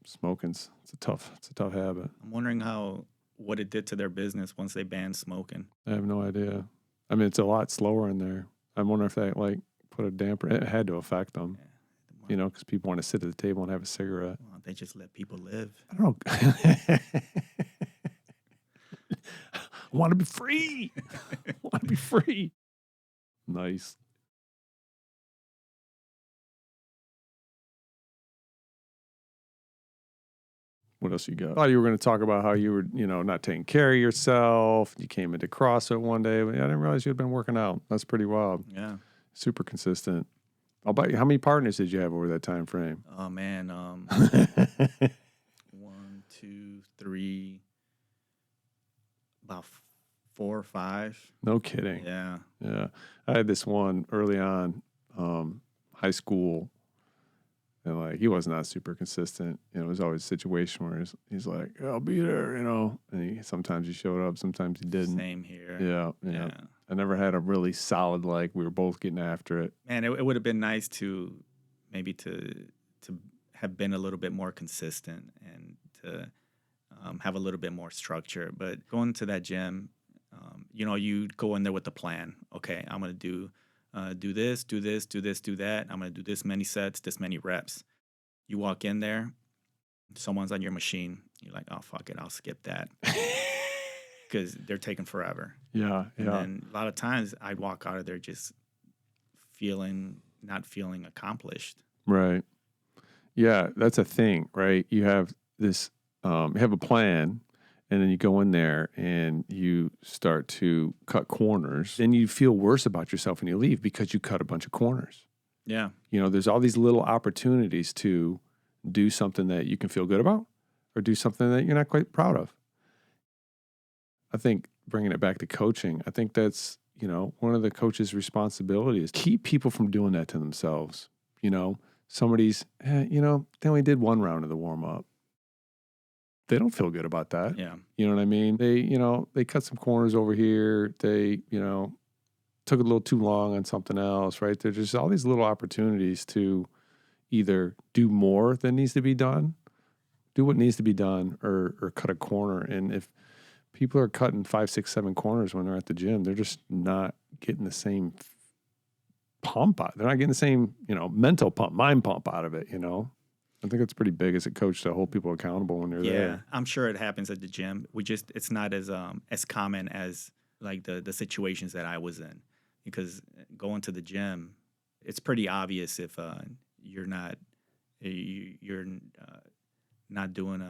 Smoking's it's a tough habit. I'm wondering what it did to their business once they banned smoking. I have no idea. I mean, it's a lot slower in there. I wonder if that put a damper. It had to affect them. Yeah. Because people want to sit at the table and have a cigarette. Well, they just let people live. I don't know. I want to be free. I want to be free. Nice. What else you got? I thought you were going to talk about how you were, not taking care of yourself. You came into CrossFit one day, but I didn't realize you had been working out. That's pretty wild. Yeah. Super consistent. I'll bet you. How many partners did you have over that time frame? Oh, man. 1, 2, 3, about 4 or 5. No kidding. Yeah. Yeah. I had this one early on, high school, and he was not super consistent. It was always a situation where he's like, I'll be there, and sometimes he showed up, sometimes he didn't. Same here. Yeah. I never had a really solid, we were both getting after it. Man, it would have been nice to maybe to have been a little bit more consistent and to have a little bit more structure. But going to that gym, you go in there with the plan. Okay, I'm going to do this, do this, do this, do that. I'm going to do this many sets, this many reps. You walk in there, someone's on your machine. You're like, oh, fuck it, I'll skip that. Because they're taking forever. Yeah. And then a lot of times I'd walk out of there just not feeling accomplished. Right. Yeah, that's a thing, right? You have this, you have a plan, and then you go in there and you start to cut corners, and you feel worse about yourself when you leave because you cut a bunch of corners. Yeah. There's all these little opportunities to do something that you can feel good about or do something that you're not quite proud of. I think bringing it back to coaching, I think that's, one of the coach's responsibilities. Keep people from doing that to themselves. Somebody's, they only did one round of the warm up. They don't feel good about that. Yeah. You know what I mean? They cut some corners over here. They, took a little too long on something else, right? There's just all these little opportunities to either do more than needs to be done, do what needs to be done, or cut a corner. And if people are cutting 5, 6, 7 corners when they're at the gym, they're just not getting the same pump out. They're not getting the same, mental pump, mind pump out of it, I think it's pretty big as a coach to hold people accountable when they're there. Yeah, I'm sure it happens at the gym. It's not as common as the situations that I was in, because going to the gym, it's pretty obvious if you're not not doing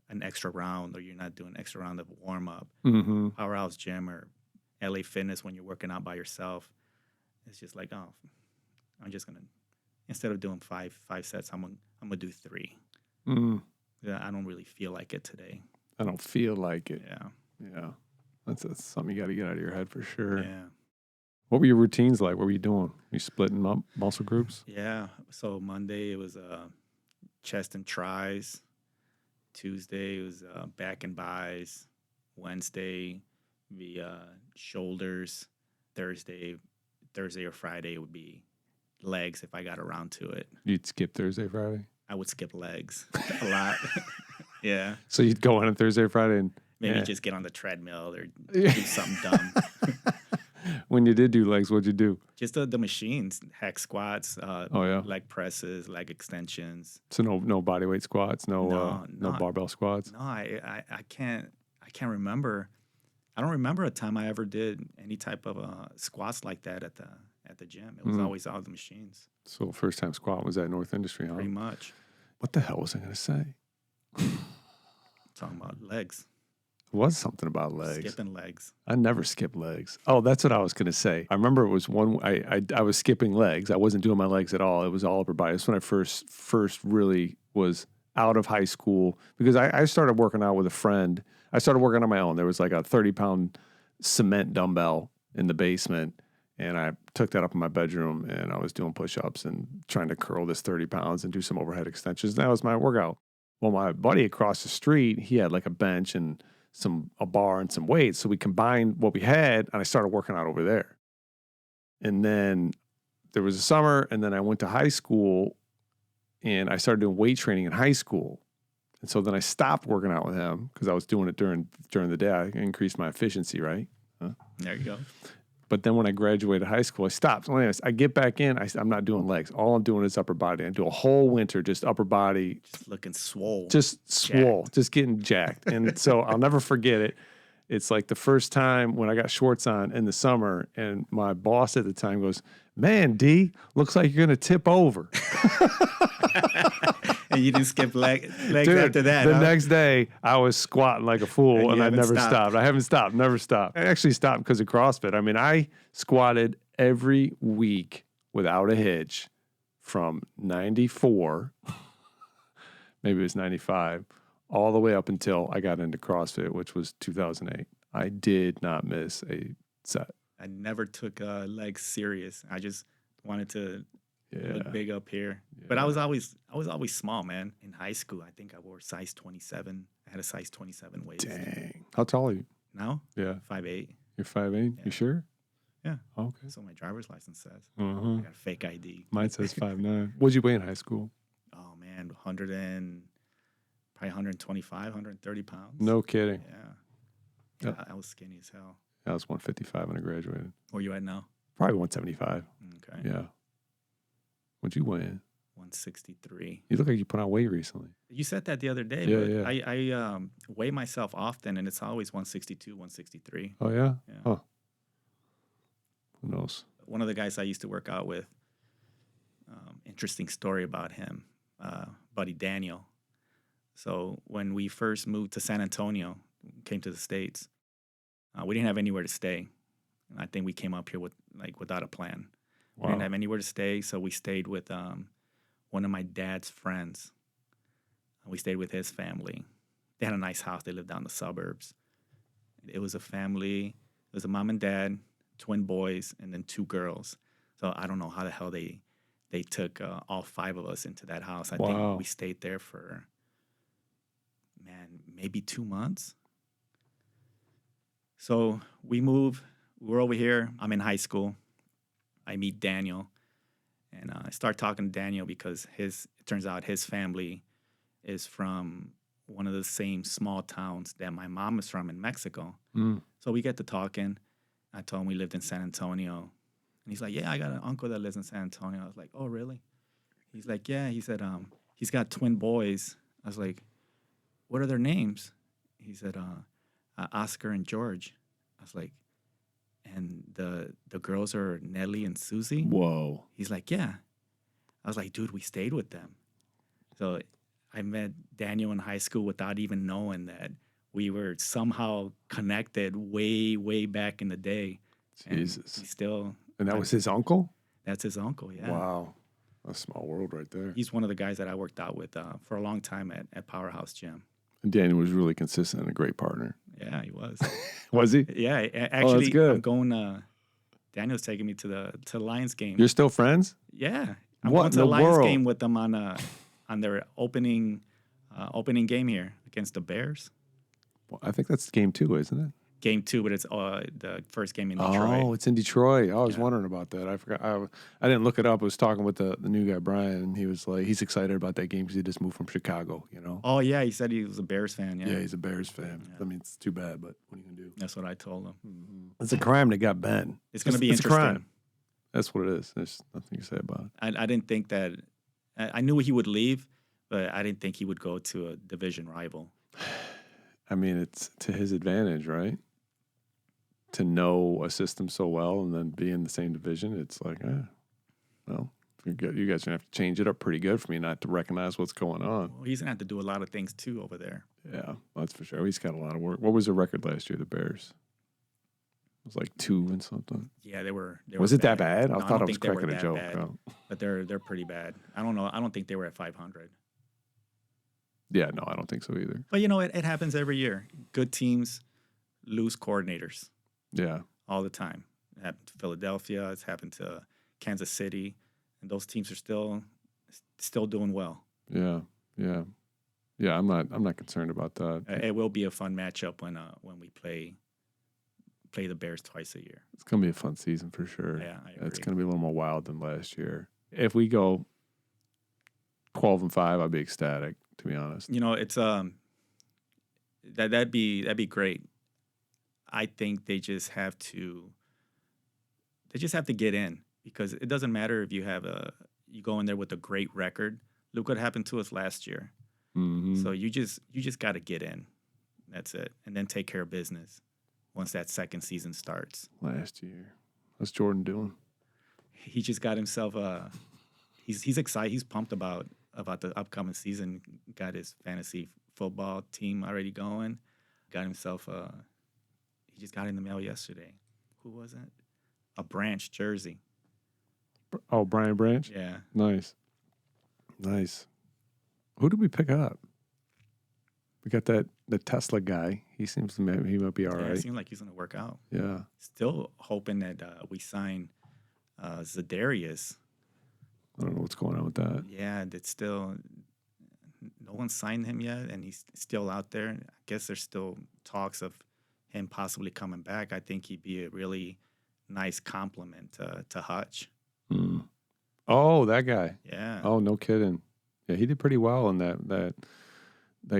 an extra round, or you're not doing an extra round of warm up. Mm-hmm. Powerhouse Gym or LA Fitness, when you're working out by yourself, it's just like, oh, I'm just gonna, instead of doing five sets, I'm gonna do 3. Mm. Yeah, I don't really feel like it today. I don't feel like it. Yeah. That's something you got to get out of your head for sure. Yeah. What were your routines like? What were you doing? You splitting up muscle groups? Yeah. So Monday it was chest and tris. Tuesday it was back and buys. Wednesday the shoulders. Thursday or Friday would be legs if I got around to it. You'd skip Thursday, Friday? I would skip legs a lot. Yeah. So you'd go on Thursday, Friday, and maybe just get on the treadmill or do something dumb. When you did do legs, what'd you do? Just the machines, hack squats, leg presses, leg extensions. So no body weight squats, no barbell squats. No, I can't remember. I don't remember a time I ever did any type of squats like that at the gym. It was always all the machines. So first time squat was at North Industry, huh? Pretty much. What the hell was I going to say? Talking about legs. It was something about legs. Skipping legs. I never skip legs. Oh, that's what I was going to say. I remember it was one, I was skipping legs. I wasn't doing my legs at all. It was all upper body. That's when I first really was out of high school, because I started working out with a friend. I started working on my own. There was like a 30-pound cement dumbbell in the basement, and I took that up in my bedroom, and I was doing push-ups and trying to curl this 30 pounds and do some overhead extensions. That was my workout. Well, my buddy across the street, he had like a bench and a bar and some weights. So we combined what we had, and I started working out over there. And then there was a summer, and then I went to high school, and I started doing weight training in high school. And so then I stopped working out with him because I was doing it during the day. I increased my efficiency, right? There you go. But then when I graduated high school, I stopped. So anyways, I get back in. I'm not doing legs. All I'm doing is upper body. I do a whole winter just upper body. Just looking swole. Just swole. Jacked. Just getting jacked. And so I'll never forget it. It's like the first time when I got shorts on in the summer, and my boss at the time goes, "Man, D, looks like you're going to tip over." And you didn't skip legs Dude, after that. The next day, I was squatting like a fool, and I never stopped. I haven't stopped, never stopped. I actually stopped because of CrossFit. I mean, I squatted every week without a hitch from 94, maybe it was 95, all the way up until I got into CrossFit, which was 2008. I did not miss a set. I never took legs serious. I just wanted to look big up here. Yeah. But I was always small, man. In high school, I think I wore size 27. I had a size 27 waist. Dang. How tall are you? Now? Yeah. 5'8". You're 5'8"? Yeah. You sure? Yeah. Okay. That's what my driver's license says. Uh-huh. I got a fake ID. Mine says 5'9". What'd you weigh in high school? Oh, man. Probably 125, 130 pounds. No kidding. Yeah. I was skinny as hell. I was 155 when I graduated. Where you at now? Probably 175. Okay. Yeah. What'd you weigh in? 163. You look like you put on weight recently. You said that the other day. Yeah, but I weigh myself often, and it's always 162, 163. Oh, yeah? Yeah. Huh. Who knows? One of the guys I used to work out with, interesting story about him, buddy Daniel. So when we first moved to San Antonio, came to the States, we didn't have anywhere to stay. And I think we came up here without a plan. Wow. We didn't have anywhere to stay, so we stayed with one of my dad's friends. We stayed with his family. They had a nice house. They lived down in the suburbs. It was a family. It was a mom and dad, twin boys, and then 2 girls. So I don't know how the hell they took all 5 of us into that house. I think we stayed there for, maybe 2 months. So we move. We're over here. I'm in high school. I meet Daniel, and I start talking to Daniel because it turns out his family is from one of the same small towns that my mom is from in Mexico. So we get to talking. I told him we lived in San Antonio, and he's like, "Yeah, I got an uncle that lives in San Antonio." I was like, "Oh, really?" He's like, "Yeah." He said, "He's got twin boys." I was like, "What are their names?" He said, "Oscar and George." I was like, "And the girls are Nellie and Susie?" Whoa. He's like, "Yeah." I was like, "Dude, we stayed with them." So I met Daniel in high school without even knowing that we were somehow connected way, way back in the day. Jesus. And that was his uncle? That's his uncle, yeah. Wow. A small world right there. He's one of the guys that I worked out with for a long time at Powerhouse Gym. And Daniel was really consistent and a great partner. Yeah, he was. Was he? Yeah, actually, that's good. I'm going. Daniel's taking me to the Lions game. You're still friends? Yeah, I'm What going in to the the Lions world? game with them on their opening game here against the Bears. Well, I think that's game 2, isn't it? Game 2, but it's the first game in Detroit. Oh, it's in Detroit. I was wondering about that. I forgot. I didn't look it up. I was talking with the new guy, Brian, and he was like, he's excited about that game because he just moved from Chicago, you know? Oh, yeah, he said he was a Bears fan. Yeah, he's a Bears fan. Yeah. I mean, it's too bad, but what are you going to do? That's what I told him. Mm-hmm. It's a crime they got Ben. It's going to be interesting. interesting. A crime. That's what it is. There's nothing to say about it. I didn't think that – I knew he would leave, but I didn't think he would go to a division rival. I mean, it's to his advantage, right? To know a system so well and then be in the same division, it's like, well, you guys are going to have to change it up pretty good for me not to recognize what's going on. Well, he's going to have to do a lot of things, too, over there. Yeah, that's for sure. He's got a lot of work. What was the record last year, the Bears? It was like 2 and something. Yeah, they were Was it that bad? No, I thought I was think they were cracking a that joke. bad, Oh. But they're pretty bad. I don't know. I don't think they were at 500. Yeah, no, I don't think so either. But, it happens every year. Good teams lose coordinators. Yeah. All the time. It happened to Philadelphia. It's happened to Kansas City. And those teams are still doing well. Yeah, yeah. Yeah, I'm not concerned about that. It will be a fun matchup when we play the Bears twice a year. It's gonna be a fun season for sure. Yeah, I agree. It's gonna be a little more wild than last year. If we go 12-5, I'd be ecstatic, to be honest. It's that'd be great. I think they just have to get in, because it doesn't matter if you go in there with a great record. Look what happened to us last year. Mm-hmm. So you just got to get in. That's it, and then take care of business once that second season starts. Last year, what's Jordan doing? He just got himself he's excited. He's pumped about the upcoming season. Got his fantasy football team already going. Got himself he just got in the mail yesterday. Who was it? A Branch jersey. Oh, Brian Branch? Yeah. Nice. Who did we pick up? We got the Tesla guy. He seems to he might be all right. It seems like he's going to work out. Yeah. Still hoping that we sign Zadarius. I don't know what's going on with that. Yeah, that's still no one signed him yet, and he's still out there. I guess there's still talks of him possibly coming back. I think he'd be a really nice compliment to Hutch. Hmm. Oh, that guy. Yeah. Oh, no kidding. Yeah, he did pretty well in that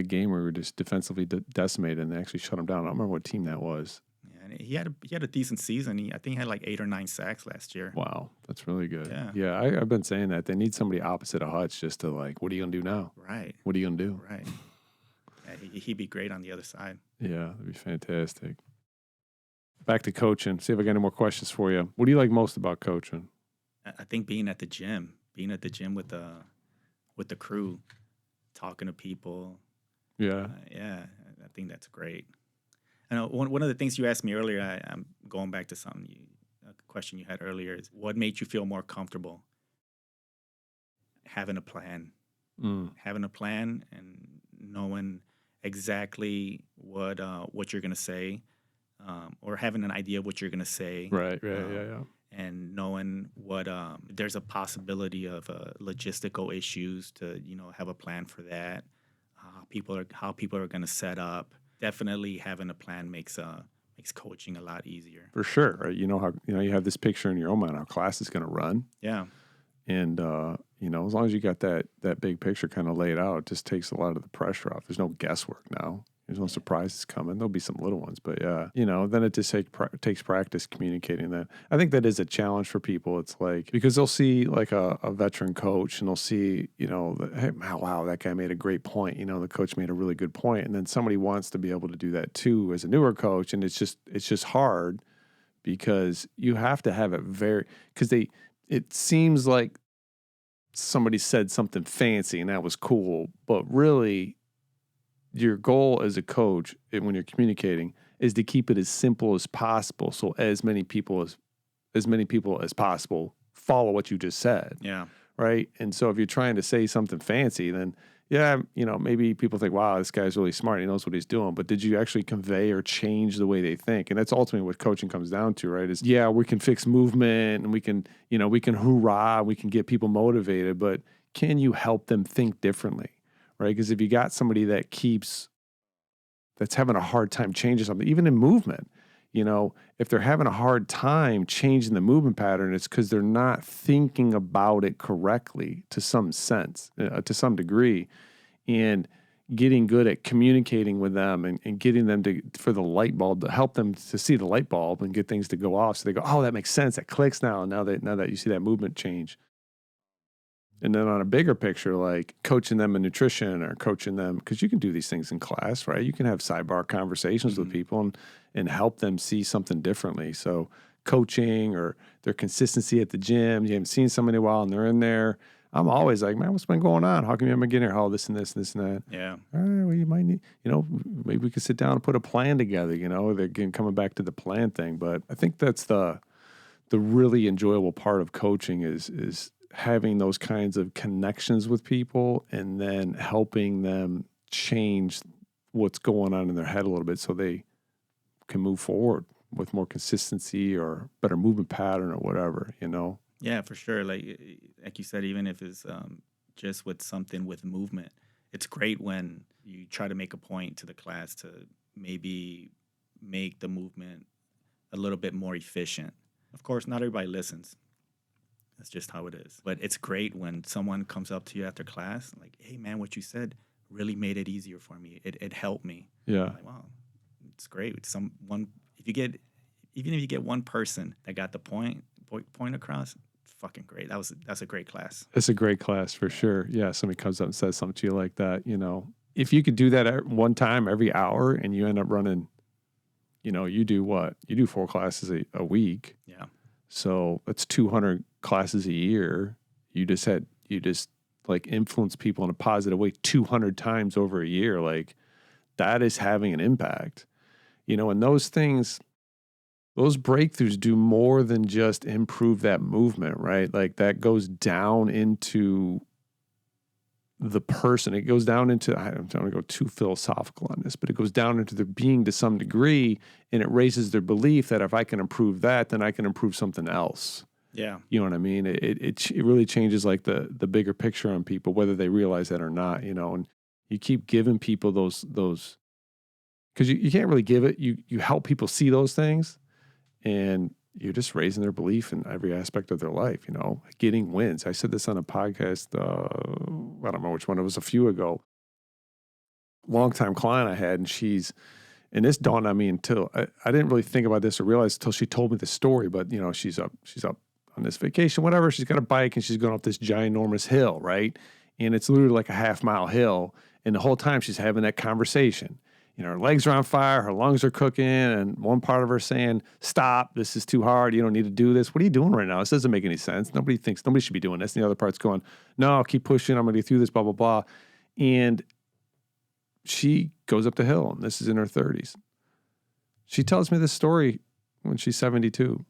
game where we were just defensively decimated, and they actually shut him down. I don't remember what team that was. Yeah, and he had a decent season. I think he had like 8 or 9 sacks last year. Wow, that's really good. Yeah. I've been saying that. They need somebody opposite of Hutch just to like, what are you going to do now? Right. What are you going to do? Right. Yeah, he'd be great on the other side. Yeah, that'd be fantastic. Back to coaching. See if I got any more questions for you. What do you like most about coaching? I think being at the gym with the crew, talking to people. Yeah. Yeah, I think that's great. I know one of the things you asked me earlier, I'm going back to a question you had earlier, is what made you feel more comfortable? Having a plan. Having a plan and knowing exactly what you're going to say, or having an idea of what you're going to say. Right, yeah. And knowing what there's a possibility of logistical issues to have a plan for that. How people are going to set up. Definitely having a plan makes coaching a lot easier. For sure, right? You know how you have this picture in your own mind how class is going to run. Yeah. And as long as you got that big picture kind of laid out, it just takes a lot of the pressure off. There's no guesswork now. There's no surprises coming. There'll be some little ones, but yeah, then it just takes practice communicating that. I think that is a challenge for people. It's like, because they'll see like a veteran coach and they'll see, hey, wow, that guy made a great point. The coach made a really good point. And then somebody wants to be able to do that too as a newer coach. And it's just hard because you have to have it because it seems like somebody said something fancy and that was cool, but really, your goal as a coach, when you're communicating, is to keep it as simple as possible, so as many people as possible follow what you just said. Yeah. Right. And so if you're trying to say something fancy, then maybe people think, wow, this guy's really smart. He knows what he's doing. But did you actually convey or change the way they think? And that's ultimately what coaching comes down to, right? Is we can fix movement and we can hoorah, we can get people motivated, but can you help them think differently? Right? Because if you got somebody that's having a hard time changing something, even in movement, if they're having a hard time changing the movement pattern, it's because they're not thinking about it correctly to some sense, to some degree, and getting good at communicating with them and getting them for the light bulb, to help them to see the light bulb and get things to go off. So they go, oh, that makes sense. That clicks now. Now that you see that movement change. And then on a bigger picture, like coaching them in nutrition or coaching them, because you can do these things in class, right? You can have sidebar conversations with people and help them see something differently. So coaching or their consistency at the gym, you haven't seen somebody in a while and they're in there. I'm always like, man, what's been going on? How come you haven't been getting here? Oh, this and this and this and that. Yeah. All right, well, you might need, maybe we could sit down and put a plan together, they're coming back to the plan thing. But I think that's the really enjoyable part of coaching is having those kinds of connections with people and then helping them change what's going on in their head a little bit so they can move forward with more consistency or better movement pattern or whatever, Yeah, for sure. Like you said, even if it's just with something with movement, it's great when you try to make a point to the class to maybe make the movement a little bit more efficient. Of course, not everybody listens. That's just how it is. But it's great when someone comes up to you after class, like, hey, man, what you said really made it easier for me. It helped me. Yeah. I'm like, wow, it's great. Even if you get one person that got the point across, it's fucking great. That's a great class. It's a great class for sure. Yeah, somebody comes up and says something to you like that, you know. If you could do that at one time every hour and you end up running, you know, you do what? You do 4 classes a week. Yeah. So that's 200 classes a year. You just like influence people in a positive way 200 times over a year. Like that is having an impact, you know, and those breakthroughs do more than just improve that movement, right? Like that goes down into the person. It goes down into, I don't want to go too philosophical on this, but it goes down into their being to some degree, and it raises their belief that if I can improve that, then I can improve something else. Yeah. You know what I mean? It really changes like the bigger picture on people, whether they realize that or not, you know, and you keep giving people those, because you can't really give it. You help people see those things, and you're just raising their belief in every aspect of their life, you know, getting wins. I said this on a podcast, I don't know which one, it was a few ago. Longtime client I had, and this dawned on me until, I didn't really think about this or realize until she told me the story, but, you know, she's up on this vacation, whatever. She's got a bike and she's going up this ginormous hill, right? And it's literally like a half-mile hill. And the whole time she's having that conversation. You know, her legs are on fire, her lungs are cooking, and one part of her saying, stop, this is too hard, you don't need to do this. What are you doing right now? This doesn't make any sense. Nobody should be doing this. And the other part's going, no, keep pushing, I'm going to get through this, blah, blah, blah. And she goes up the hill, and this is in her 30s. She tells me this story when she's 72.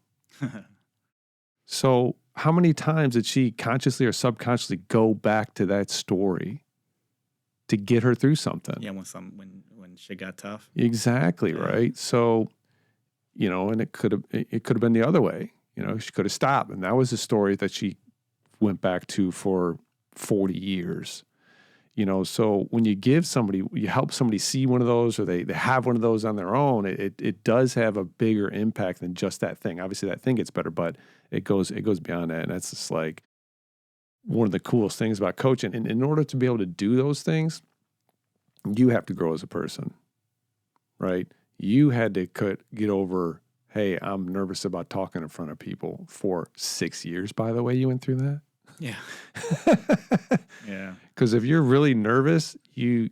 So how many times did she consciously or subconsciously go back to that story to get her through something? Yeah, when shit got tough. Exactly, Yeah. right? So, you know, and it could have been the other way. You know, she could have stopped. And that was a story that she went back to for 40 years. You know, so when you help somebody see one of those, or they have one of those on their own, it does have a bigger impact than just that thing. Obviously that thing gets better, but it goes beyond that. And that's just like one of the coolest things about coaching. And in order to be able to do those things, you have to grow as a person, right? You had to get over, hey, I'm nervous about talking in front of people for 6 years, by the way. You went through that? Yeah. Yeah. Because if you're really nervous, you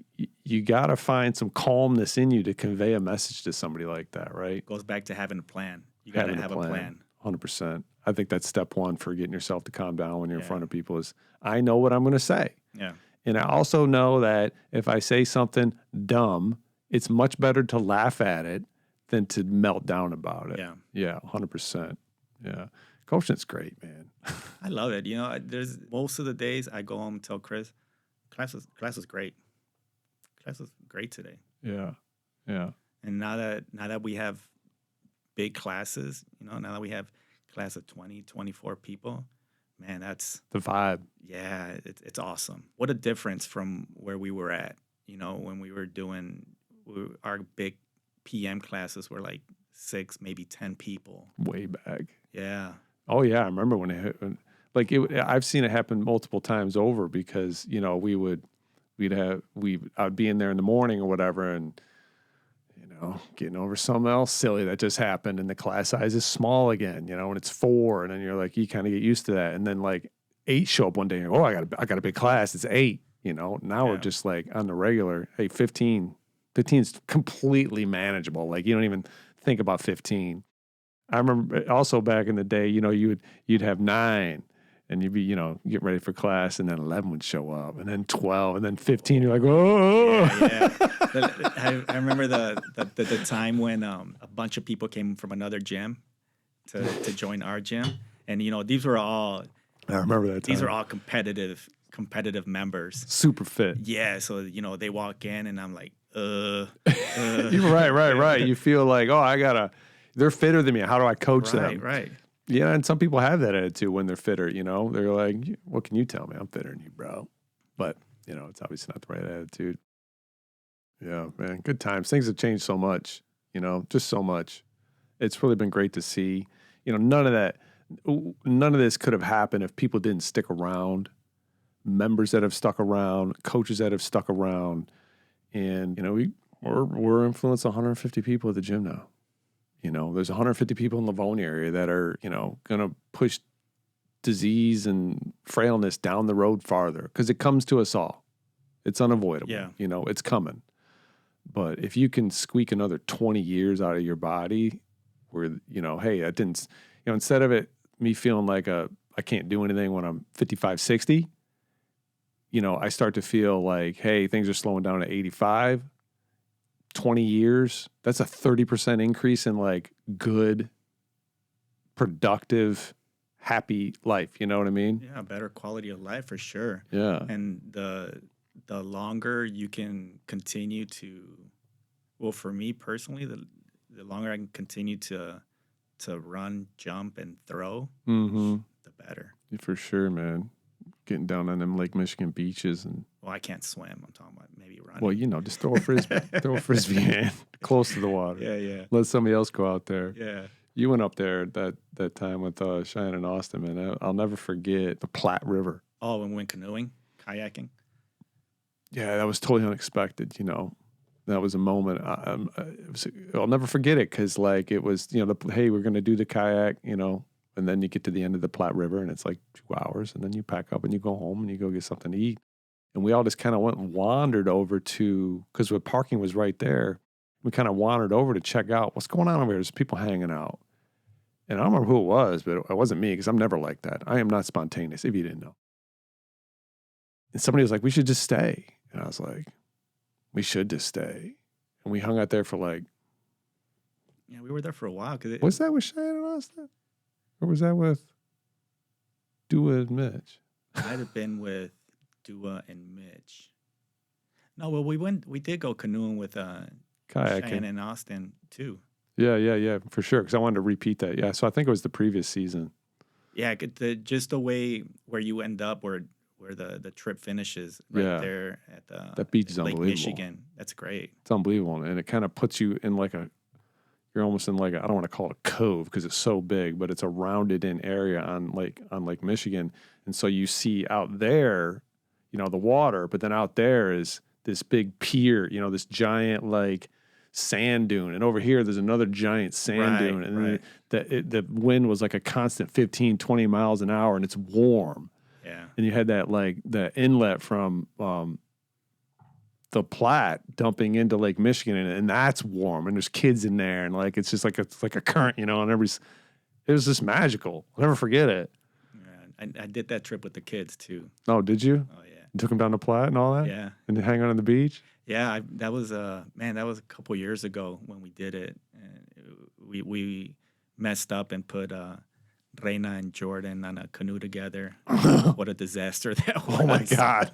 got to find some calmness in you to convey a message to somebody like that, right? Goes back to having a plan. You got to have a plan. 100%. I think that's step one for getting yourself to calm down when you're in front of people is, I know what I'm going to say. Yeah. And I also know that if I say something dumb, it's much better to laugh at it than to melt down about it. Yeah. Yeah, 100%. Yeah. Coaching's great, man. I love it. You know, there's most of the days I go home and tell Chris, class was great. Class was great today. Yeah. Yeah. And now that we have big classes, you know, now that we have class of 20, 24 people, man, that's The vibe. yeah, it's awesome. What a difference from where we were at, you know, when we were doing our big PM classes were like 6, maybe 10 people. Way back. Yeah. Oh yeah, I remember when it hit. I've seen it happen multiple times over because you know I'd be in there in the morning or whatever, and you know getting over something else silly that just happened, and the class size is small again, you know, and it's 4, and then you're like you kind of get used to that, and then like 8 show up one day, and you're, I got a big class, it's 8, you know. Now we're just like on the regular, hey, 15 is completely manageable. Like you don't even think about 15. I remember also back in the day, you know, you'd have 9 and you'd be, you know, getting ready for class, and then 11 would show up, and then 12, and then 15. You're like, oh, yeah. I remember the time when a bunch of people came from another gym to join our gym, and you know, these were all. I remember that time. These are all competitive members. Super fit. Yeah, so you know, they walk in, and I'm like, You're right. You feel like, they're fitter than me. How do I coach them? Right. Yeah, and some people have that attitude when they're fitter, you know. They're like, what can you tell me? I'm fitter than you, bro. But it's obviously not the right attitude. Yeah, man, good times. Things have changed so much, just so much. It's really been great to see. None of this could have happened if people didn't stick around, members that have stuck around, coaches that have stuck around. And, we're influencing 150 people at the gym now. There's 150 people in the Livonia area that are, going to push disease and frailness down the road farther because it comes to us all. It's unavoidable. Yeah. It's coming. But if you can squeak another 20 years out of your body where, hey, I didn't, instead of me feeling like I can't do anything when I'm 55, 60, I start to feel like, hey, things are slowing down at 85, 20 years. That's a 30% increase in like good, productive, happy life. You know what I mean? Yeah, better quality of life for sure. Yeah. And the longer you can continue to, well, for me personally, the longer I can continue to run, jump, and throw, Mm-hmm. the better. For sure, man. Getting down on them Lake Michigan beaches and. Well, I can't swim. I'm talking about maybe running. Well, just throw a frisbee, in close to the water. Yeah. Let somebody else go out there. Yeah. You went up there that time with Cheyenne and Austin, man. I'll never forget the Platte River. Oh, when we went canoeing, kayaking. Yeah, that was totally unexpected. That was a moment. I'll never forget it because, like, it was, hey, we're going to do the kayak, and then you get to the end of the Platte River and it's like 2 hours, and then you pack up and you go home and you go get something to eat. And we all just kind of went and wandered over to, because the parking was right there. We kind of wandered over to check out what's going on over here. There's people hanging out. And I don't remember who it was, but it wasn't me because I'm never like that. I am not spontaneous, if you didn't know. And somebody was like, we should just stay. And I was like, we should just stay. And we hung out there for like. Yeah, we were there for a while. Was that with Cheyenne and Austin? Or was that with Dua and Mitch? Might have been with Dua and Mitch. No, well, we did go canoeing with Kayaking. Cheyenne and Austin too. Yeah, for sure. Because I wanted to repeat that. Yeah, so I think it was the previous season. Yeah, just the way where you end up, where the trip finishes, right there at that beach is Lake unbelievable. Michigan. That's great. It's unbelievable, and it kind of puts you in like you're almost in like I don't want to call it a cove because it's so big, but it's a rounded in area on Lake Michigan, and so you see out there, the water, but then out there is this big pier, this giant like sand dune, and over here there's another giant sand dune, and the wind was like a constant 15, 20 miles an hour, and it's warm. Yeah. And you had that like the inlet from the Platte dumping into Lake Michigan, and that's warm, and there's kids in there, and like it's just like it's like a current, and it was just magical. I'll never forget it. Yeah, I did that trip with the kids too. Oh, did you? Oh yeah. You took them down to Platte and all that? Yeah. And hang out on the beach? Yeah, that was a couple years ago when we did it, and we messed up and put Reina and Jordan on a canoe together. What a disaster that was! Oh my God!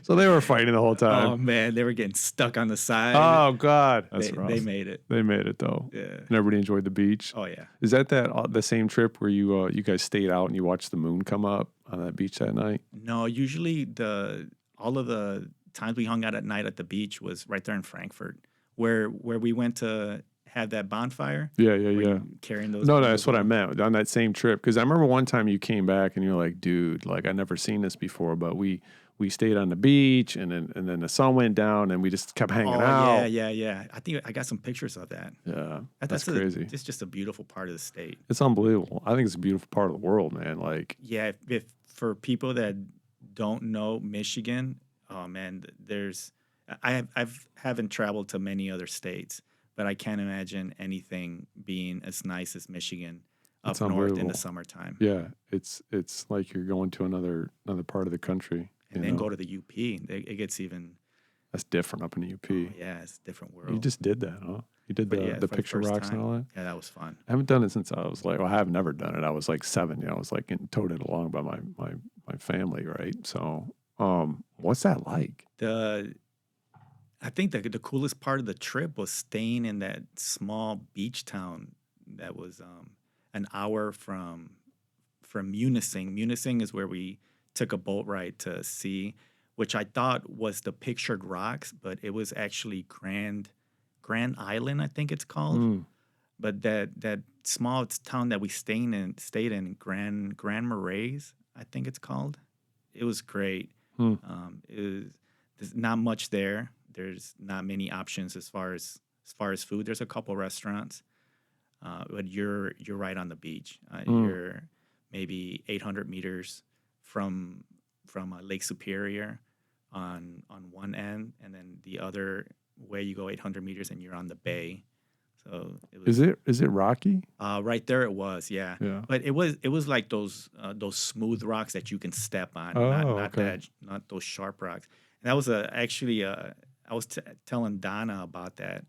So they were fighting the whole time. Oh man, they were getting stuck on the side. Oh God, that's rough. They made it. They made it though. Yeah, and everybody enjoyed the beach. Oh yeah. Is that the same trip where you guys stayed out and you watched the moon come up on that beach that night? No, usually all of the times we hung out at night at the beach was right there in Frankfurt, where we went to have that bonfire. Yeah. Carrying those. No, that's what I meant on that same trip. Because I remember one time you came back and you're like, dude, like I never seen this before, but we stayed on the beach and then the sun went down and we just kept hanging out. Yeah. I think I got some pictures of that. Yeah, that's crazy. It's just a beautiful part of the state. It's unbelievable. I think it's a beautiful part of the world, man. Like, yeah, if for people that don't know Michigan, oh man, I haven't traveled to many other states, but I can't imagine anything being as nice as Michigan up north in the summertime. Yeah, it's like you're going to another part of the country. And then go to the UP. It gets even. That's different up in the UP. Oh, yeah, it's a different world. You just did that, huh? You did the picture rocks and all that? Yeah, that was fun. I haven't done it since I was like, I have never done it. I was like 7, I was like getting toted along by my family, right? So, what's that like? I think the coolest part of the trip was staying in that small beach town that was an hour from Munising. Munising is where we took a boat ride to see, which I thought was the pictured rocks, but it was actually Grand Island, I think it's called. Mm. But that small town that we stayed in Grand Marais, I think it's called. It was great. Mm. There's not much there. There's not many options as far as food. There's a couple restaurants, but you're right on the beach. You're maybe 800 meters from Lake Superior on one end, and then the other way you go 800 meters and you're on the bay. So it was, Is it rocky? right there. It was, yeah. Yeah. But it was like those smooth rocks that you can step on, Oh, not okay. not those sharp rocks. And that was actually I was telling Donna about that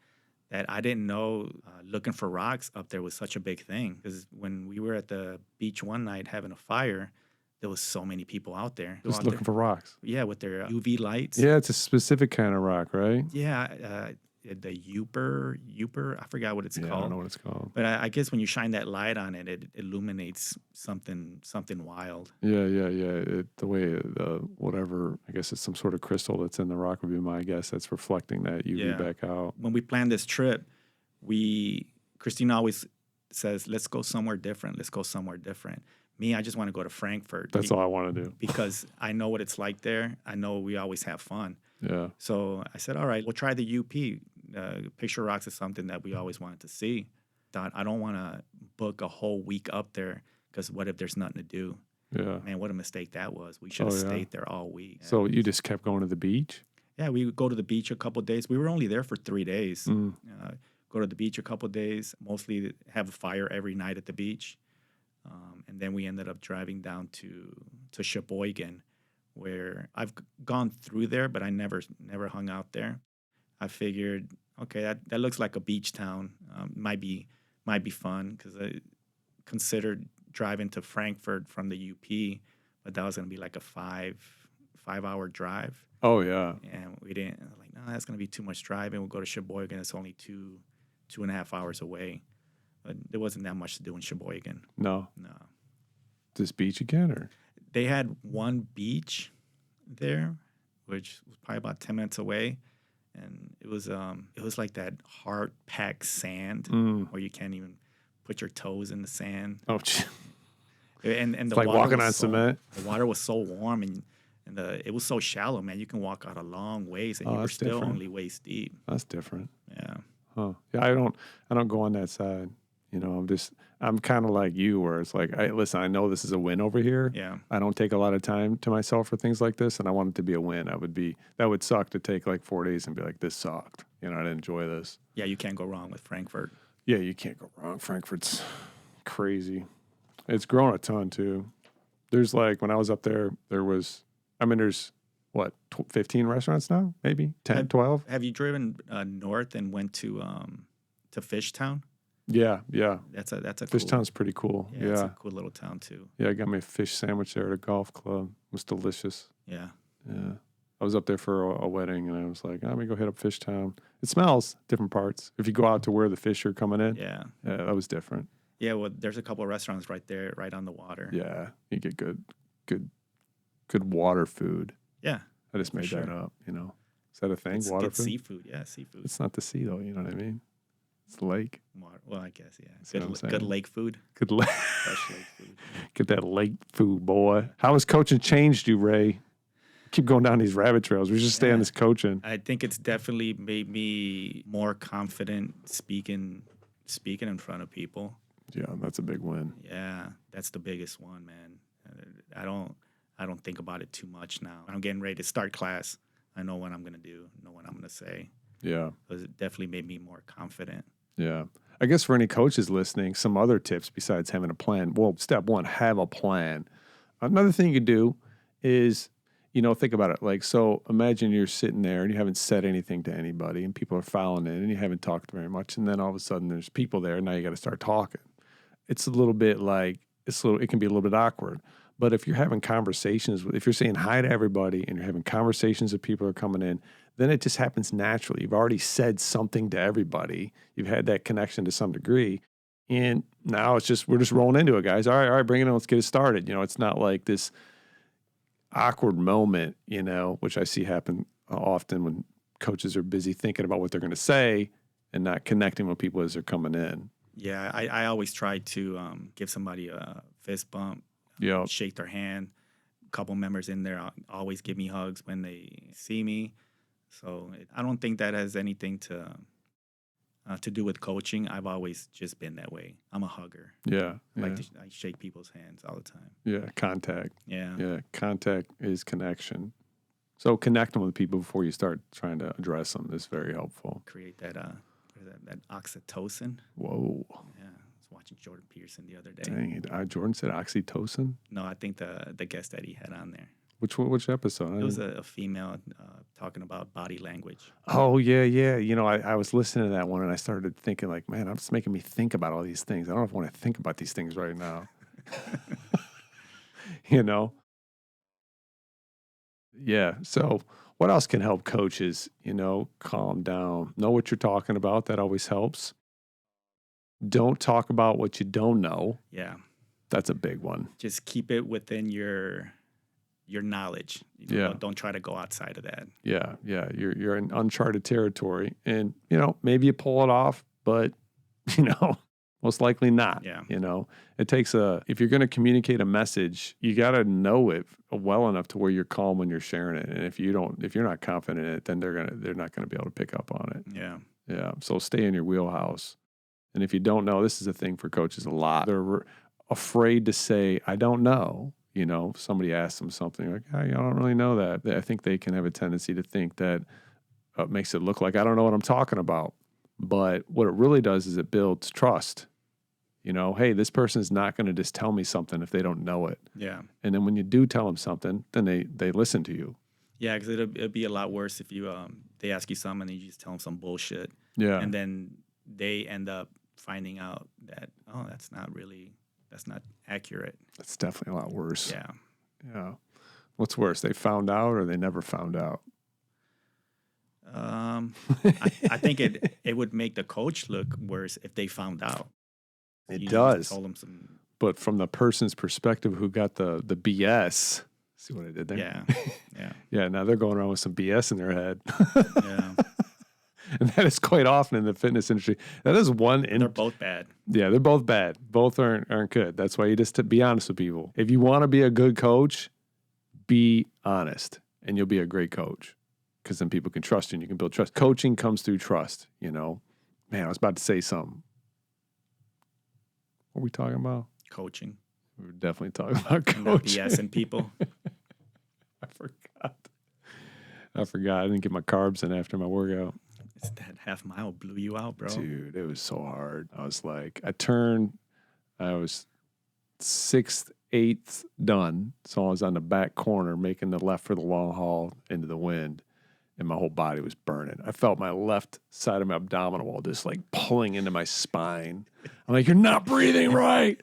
I didn't know looking for rocks up there was such a big thing, because when we were at the beach one night having a fire, there was so many people out there. Just looking for rocks. Yeah, with their UV lights. Yeah, it's a specific kind of rock, right? Yeah, the Uper, I forgot what it's Yeah, I called. don't know what it's called. But I guess when you shine that light on it, it illuminates something wild. Yeah. The way whatever, I guess it's some sort of crystal that's in the rock would be my guess. That's reflecting that UV Yeah. back out. When we planned this trip, Christina always says, "Let's go somewhere different. Let's go somewhere different." Me, I just want to go to Frankfurt. That's all I want to do. Because I know what it's like there. I know we always have fun. Yeah. So I said, all right, we'll try the UP. Picture rocks is something that we always wanted to see. Thought, I don't want to book a whole week up there, because what if there's nothing to do? Yeah. Man, what a mistake that was. We should have Oh, yeah. stayed there all week. So you just kept going to the beach? Yeah, we would go to the beach a couple of days. We were only there for 3 days. Mm. Go to the beach a couple of days, mostly have a fire every night at the beach. And then we ended up driving down to Sheboygan, where I've gone through there, but I never hung out there. I figured, okay, that looks like a beach town. Might be fun, because I considered driving to Frankfurt from the UP, but that was going to be like a 5-hour drive. Oh, yeah. And we didn't. I was like, no, that's going to be too much driving. We'll go to Sheboygan. It's only 2.5 hours away. But there wasn't that much to do in Sheboygan. No. No. This beach again, or? They had one beach there, which was probably about 10 minutes away. And it was like that hard packed sand where you can't even put your toes in the sand. Oh, gee. And It's the like water walking was on cement. The water was so warm, and it was so shallow, man. You can walk out a long ways, and you were that's still different. only waist deep. That's different. Yeah. Huh. Yeah, I don't go on that side. You know, I'm kind of like you, where it's like, listen, I know this is a win over here. Yeah. I don't take a lot of time to myself for things like this, and I want it to be a win. That would suck to take like 4 days and be like, this sucked. You know, I didn't enjoy this. Yeah, you can't go wrong with Frankfurt. Yeah, you can't go wrong. Frankfurt's crazy. It's grown a ton too. There's like, when I was up there, there's what, 15 restaurants now? Maybe 10, 12? Have you driven north and went to Fishtown? Yeah. That's a Fishtown's pretty cool. Yeah, it's a cool little town too. Yeah, I got my fish sandwich there at a golf club. It was delicious. Yeah. Yeah. I was up there for a wedding, and I was like, I'm going to go hit up Fishtown. It smells different parts. If you go out to where the fish are coming in, Yeah. that was different. Yeah, well, there's a couple of restaurants right there, right on the water. Yeah, you get good water food. Yeah. I just made that up, you know. Is that a thing, water It's food? seafood. Yeah, seafood. It's not the sea, though, you know what I mean? It's the lake. Water. Well, I guess, yeah. what I'm saying. Good lake food. Good lake. Fresh lake food. Get that lake food, boy. How has coaching changed you, Ray? Keep going down these rabbit trails. We just stay on this coaching. I think it's definitely made me more confident speaking in front of people. Yeah, that's a big win. Yeah, that's the biggest one, man. I don't think about it too much now. I'm getting ready to start class. I know what I'm going to do, know what I'm going to say. Yeah. It definitely made me more confident. Yeah. I guess for any coaches listening, some other tips besides having a plan. Well, step one, have a plan. Another thing you could do is, you know, think about it. Like, so imagine you're sitting there and you haven't said anything to anybody and people are filing in and you haven't talked very much. And then all of a sudden there's people there and now you got to start talking. It's a little bit like, it can be a little bit awkward. But if you're having conversations, if you're saying hi to everybody and you're having conversations with people who are coming in, then it just happens naturally. You've already said something to everybody. You've had that connection to some degree. And now we're just rolling into it, guys. All right, bring it in. Let's get it started. You know, it's not like this awkward moment, which I see happen often when coaches are busy thinking about what they're going to say and not connecting with people as they're coming in. Yeah, I always try to give somebody a fist bump, Yeah. shake their hand. A couple members in there always give me hugs when they see me. So I don't think that has anything to do with coaching. I've always just been that way. I'm a hugger. Yeah. I shake people's hands all the time. Yeah. Contact. Yeah. Yeah. Contact is connection. So connecting with people before you start trying to address them is very helpful. Create that that oxytocin. Whoa. Yeah. I was watching Jordan Peterson the other day. Dang, Jordan said oxytocin? No, I think the guest that he had on there. Which episode? It was a female talking about body language. Oh, yeah. I was listening to that one and I started thinking like, man, it's making me think about all these things. I don't know if I want to think about these things right now. Yeah. So what else can help coaches, calm down, know what you're talking about? That always helps. Don't talk about what you don't know. Yeah. That's a big one. Just keep it within your knowledge. Don't try to go outside of that. Yeah. You're in uncharted territory, and maybe you pull it off, but most likely not. Yeah. It takes if you're going to communicate a message, you got to know it well enough to where you're calm when you're sharing it. And if you're not confident in it, then they're not going to be able to pick up on it. Yeah. Yeah. So stay in your wheelhouse. And if you don't know, this is a thing for coaches a lot. They're afraid to say, I don't know. Somebody asks them something like, I don't really know that. I think they can have a tendency to think that makes it look like I don't know what I'm talking about. But what it really does is it builds trust. Hey, this person is not going to just tell me something if they don't know it. Yeah. And then when you do tell them something, then they listen to you. Yeah, because it'll be a lot worse if you they ask you something and you just tell them some bullshit. Yeah. And then they end up finding out that, that's not accurate. That's definitely a lot worse. Yeah. Yeah. What's worse, they found out or they never found out? I think it would make the coach look worse if they found out. It does. Told them some. But from the person's perspective who got the BS, see what I did there? Yeah. Yeah. Yeah. Now they're going around with some BS in their head. Yeah. And that is quite often in the fitness industry. That is one. They're both bad. Yeah, they're both bad. Both aren't good. That's why you just to be honest with people. If you want to be a good coach, be honest, and you'll be a great coach. Because then people can trust you, and you can build trust. Coaching comes through trust. Man, I was about to say something. What are we talking about? Coaching. We were definitely talking about coaching. BS and people. I forgot. I didn't get my carbs in after my workout. It's that half mile blew you out, bro. Dude, it was so hard. I was like, I was 6th, 8th done. So I was on the back corner making the left for the long haul into the wind. And my whole body was burning. I felt my left side of my abdominal wall just like pulling into my spine. I'm like, you're not breathing right.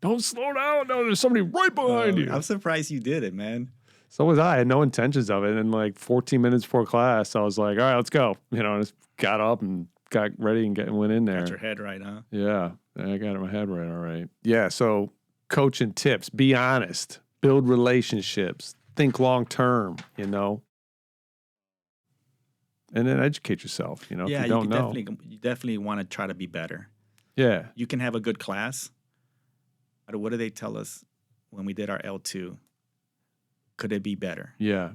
Don't slow down. No, there's somebody right behind you. I'm surprised you did it, man. So was I. I had no intentions of it. And like 14 minutes before class, I was like, all right, let's go. I just got up and got ready and went in there. Got your head right, huh? Yeah. I got my head right. All right. Yeah. So coaching tips, be honest, build relationships, think long term, And then educate yourself, if you don't know. You definitely want to try to be better. Yeah. You can have a good class. But what do they tell us when we did our L2? Could it be better? Yeah.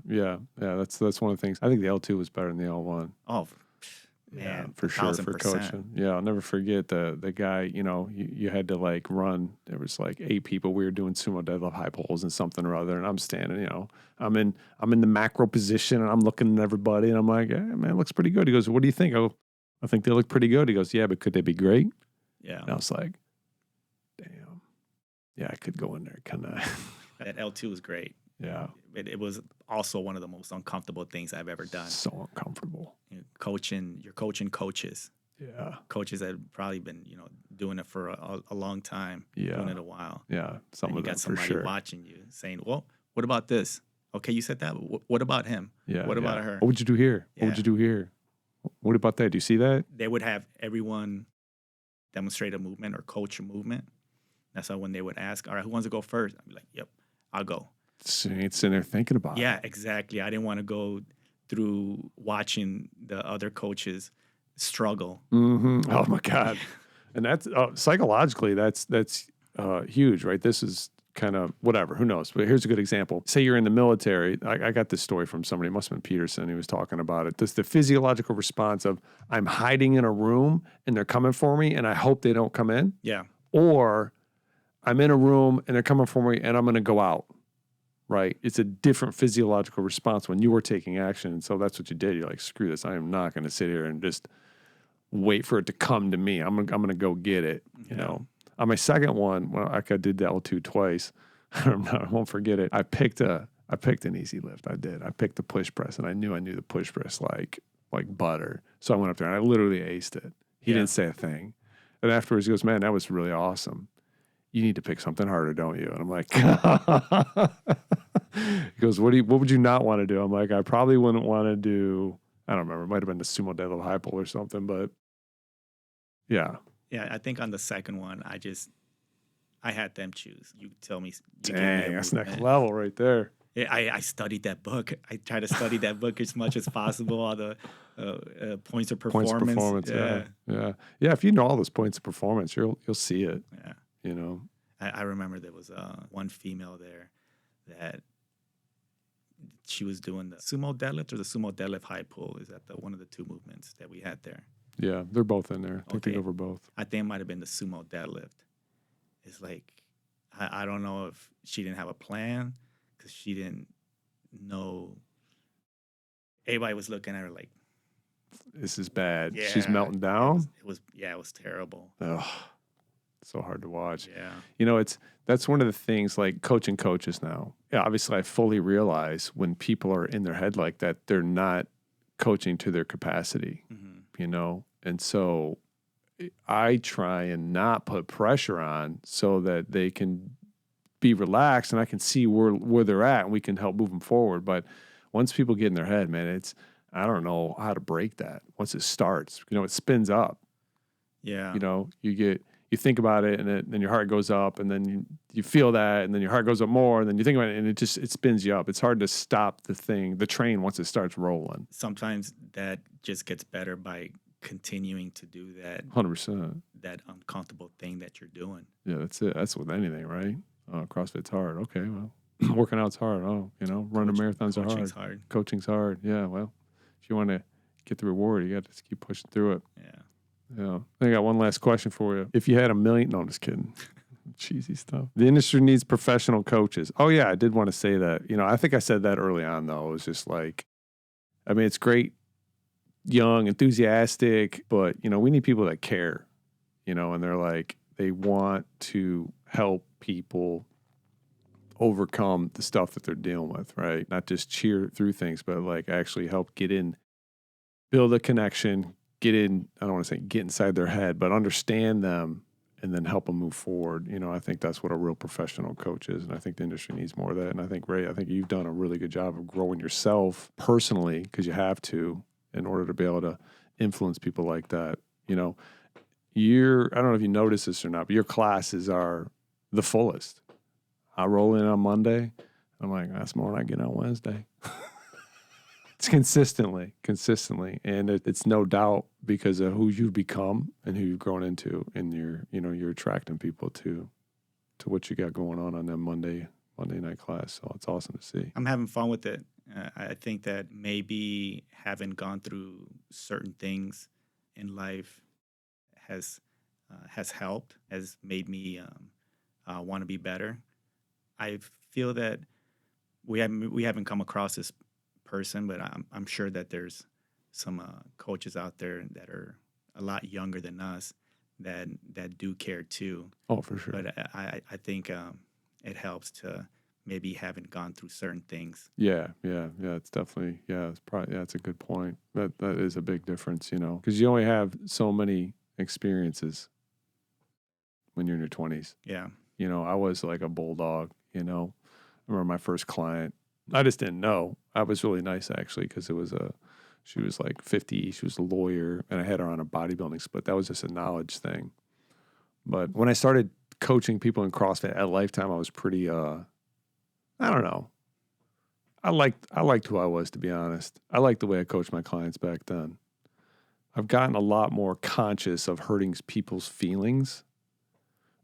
That's one of the things. I think the L2 was better than the L1. Oh, yeah, man, for sure, for coaching. Yeah, I'll never forget the guy. You had to like run. There was like 8 people. We were doing sumo deadlift high pulls and something or other, and I'm standing. I'm in the macro position, and I'm looking at everybody, and I'm like, "Yeah, man, it looks pretty good." He goes, "What do you think?" I think they look pretty good. He goes, "Yeah, but could they be great?" Yeah. And I was like, "Damn, yeah, I could go in there, couldn't I?" That L2 was great. Yeah. It was also one of the most uncomfortable things I've ever done. So uncomfortable. You're coaching coaches. Yeah. Coaches that have probably been, doing it for a long time. Yeah. Doing it a while. Yeah. Some and of you them got somebody for sure. watching you saying, well, what about this? Okay, you said that. What about him? Yeah. What about her? What would you do here? Yeah. What would you do here? What about that? Do you see that? They would have everyone demonstrate a movement or coach a movement. That's why when they would ask, all right, who wants to go first? I'd be like, yep, I'll go. So you ain't sitting there thinking about Yeah, it. exactly. I didn't want to go through watching the other coaches struggle. Oh my God. And that's psychologically, that's huge, right? This is kind of whatever, who knows? But here's a good example. Say you're in the military. I got this story from somebody, it must have been Peterson. He was talking about it. This the physiological response of I'm hiding in a room and they're coming for me and I hope they don't come in. Yeah. Or I'm in a room and they're coming for me and I'm going to go out. Right? It's a different physiological response when you were taking action. And so that's what you did. You're like, screw this. I am not going to sit here and just wait for it to come to me. I'm gonna go get it. You know. On my second one, well, I did that L2 twice. I won't forget it. I picked an easy lift. I did. I picked the push press, and I knew the push press like butter. So I went up there and I literally aced it. He didn't say a thing. And afterwards, he goes, "Man, that was really awesome. You need to pick something harder, don't you?" And I'm like, he goes, "What would you not want to do?" I'm like, "I probably wouldn't want to do. I don't remember. It might have been the sumo deadlift high pull or something, but." Yeah. Yeah, I think on the second one, I had them choose. You tell me. You Dang, that's next level right there. Yeah, I studied that book. I try to study that book as much as possible. All the points of performance. Points of performance. Yeah. If you know all those points of performance, you'll see it. Yeah. You know. I remember there was one female there that she was doing the sumo deadlift or the sumo deadlift high pull. Is that one of the two movements that we had there? Yeah, they're both in there. I think they go over both. I think it might have been the sumo deadlift. It's like, I don't know if she didn't have a plan because she didn't know. Everybody was looking at her like, this is bad. Yeah, she's melting down. It was terrible. Ugh, so hard to watch. Yeah. You know, that's one of the things like coaching coaches now. Yeah, obviously I fully realize when people are in their head like that, they're not coaching to their capacity. You know, and so I try and not put pressure on so that they can be relaxed and I can see where they're at and we can help move them forward. But once people get in their head, man, I don't know how to break that. Once it starts, you know, it spins up. Yeah. You know, you think about it and then your heart goes up and then you feel that and then your heart goes up more and then you think about it and it spins you up. It's hard to stop the train once it starts rolling. Sometimes that just gets better by continuing to do that. 100%. That uncomfortable thing that you're doing. Yeah, that's it. That's with anything, right? CrossFit's hard. Okay, well, working out's hard. Oh, you know, running marathons are hard. Coaching's hard. Yeah, well, if you want to get the reward, you got to just keep pushing through it. Yeah. I got one last question for you. If you had $1 million, no, I'm just kidding. Cheesy stuff. The industry needs professional coaches. Oh yeah, I did want to say that. You know, I think I said that early on though. It was just like, I mean, it's great, young, enthusiastic, but you know, we need people that care. You know, and they're like, they want to help people overcome the stuff that they're dealing with, right? Not just cheer through things, but like actually help get in, build a connection, get in, I don't want to say get inside their head, but understand them and then help them move forward. You know, I think that's what a real professional coach is. And I think the industry needs more of that. And I think, Ray, you've done a really good job of growing yourself personally because you have to in order to be able to influence people like that. You know, I don't know if you notice this or not, but your classes are the fullest. I roll in on Monday. I'm like, that's more than I get on Wednesday. It's consistently. And it's no doubt because of who you've become and who you've grown into. And you're attracting people to what you got going on that Monday night class. So it's awesome to see. I'm having fun with it. I think that maybe having gone through certain things in life has helped, has made me want to be better. I feel that we haven't come across this person, but I'm sure that there's some coaches out there that are a lot younger than us that do care too. Oh, for sure. But I think it helps to maybe haven't gone through certain things. Yeah. It's definitely, it's probably, it's a good point. That is a big difference, you know, because you only have so many experiences when you're in your 20s. Yeah. You know, I was like a bulldog, you know. I remember my first client. I just didn't know. I was really nice actually because she was like 50. She was a lawyer and I had her on a bodybuilding split. That was just a knowledge thing. But when I started coaching people in CrossFit at Lifetime, I was pretty, I don't know. I liked who I was, to be honest. I liked the way I coached my clients back then. I've gotten a lot more conscious of hurting people's feelings,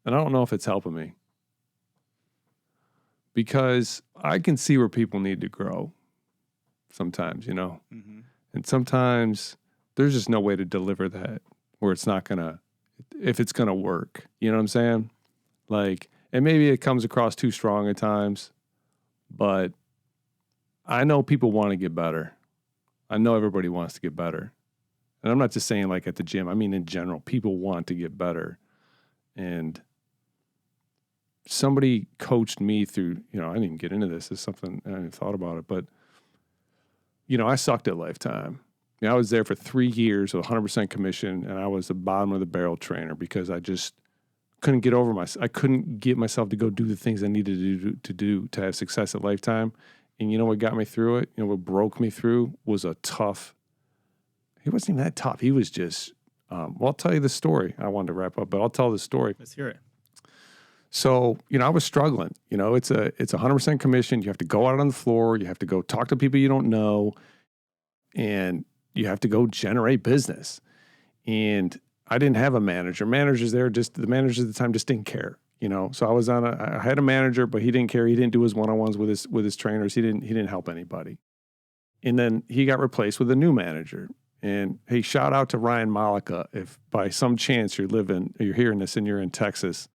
and I don't know if it's helping me because I can see where people need to grow sometimes, you know, Mm-hmm. and sometimes there's just no way to deliver that where it's not gonna, if it's gonna work. You know what I'm saying? Like, and maybe it comes across too strong at times, but I know people want to get better. I know everybody wants to get better. And I'm not just saying like at the gym. I mean, in general, people want to get better. And somebody coached me through, you know, I didn't even get into this. It's something I hadn't thought about it, but you know, I sucked at Lifetime. You know, I was there for 3 years with 100% commission, and I was the bottom of the barrel trainer because I just couldn't get over myself. I couldn't get myself to go do the things I needed to do to have success at Lifetime. And you know what got me through it? You know what broke me through was a tough. He wasn't even that tough. He was just. Well, I'll tell you the story. I wanted to wrap up, but I'll tell the story. Let's hear it. So, you know, I was struggling. You know, it's 100% commission. You have to go out on the floor. You have to go talk to people you don't know, and you have to go generate business. And I didn't have a manager. Managers there, just the managers at the time just didn't care. You know, so I had a manager, but he didn't care. He didn't do his one-on-ones with his trainers. He didn't help anybody. And then he got replaced with a new manager. And hey, shout out to Ryan Malika if by some chance you're hearing this and you're in Texas.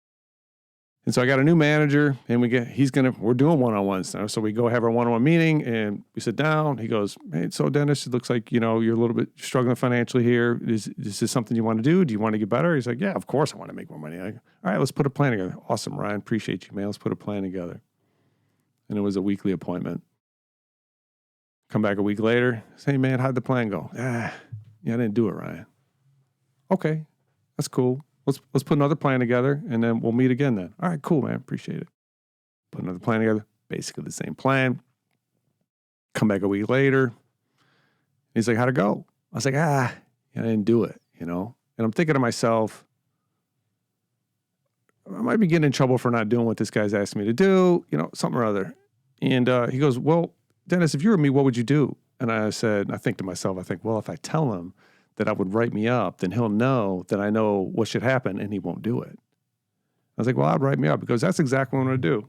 And so I got a new manager, and we're doing one-on-ones now. So we go have our one-on-one meeting, and we sit down. He goes, hey, so Dennis, it looks like, you know, you're a little bit struggling financially here. Is this something you want to do? Do you want to get better? He's like, yeah, of course I want to make more money. I go, all right, let's put a plan together. Awesome, Ryan. Appreciate you, man. Let's put a plan together. And it was a weekly appointment. Come back a week later. Say, hey, man, how'd the plan go? Yeah, I didn't do it, Ryan. Okay, that's cool. Let's put another plan together, and then we'll meet again then. All right, cool, man. Appreciate it. Put another plan together. Basically the same plan. Come back a week later. He's like, how'd it go? I was like, I didn't do it, you know? And I'm thinking to myself, I might be getting in trouble for not doing what this guy's asking me to do, you know, something or other. And he goes, well, Dennis, if you were me, what would you do? And I think to myself, well, if I tell him that I would write me up, then he'll know that I know what should happen, and he won't do it. I was like, well, I'd write me up because that's exactly what I'm going to do.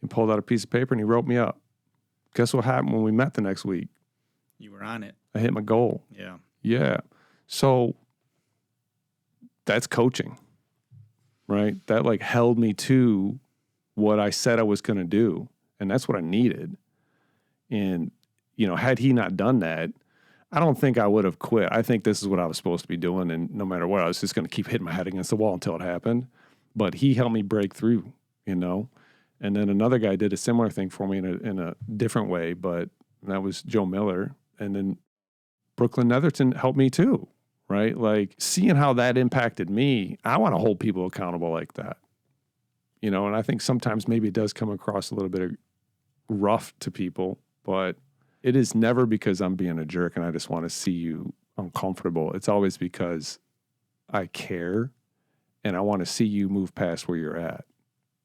He pulled out a piece of paper and he wrote me up. Guess what happened when we met the next week? You were on it. I hit my goal. Yeah. Yeah. So that's coaching, right? That like held me to what I said I was going to do. And that's what I needed. And, you know, had he not done that, I don't think I would have quit. I think this is what I was supposed to be doing. And no matter what, I was just going to keep hitting my head against the wall until it happened. But he helped me break through, you know. And then another guy did a similar thing for me in a different way, but that was Joe Miller. And then Brooklyn Netherton helped me too, right? Like seeing how that impacted me, I want to hold people accountable like that, you know. And I think sometimes maybe it does come across a little bit rough to people, but it is never because I'm being a jerk and I just want to see you uncomfortable. It's always because I care and I want to see you move past where you're at.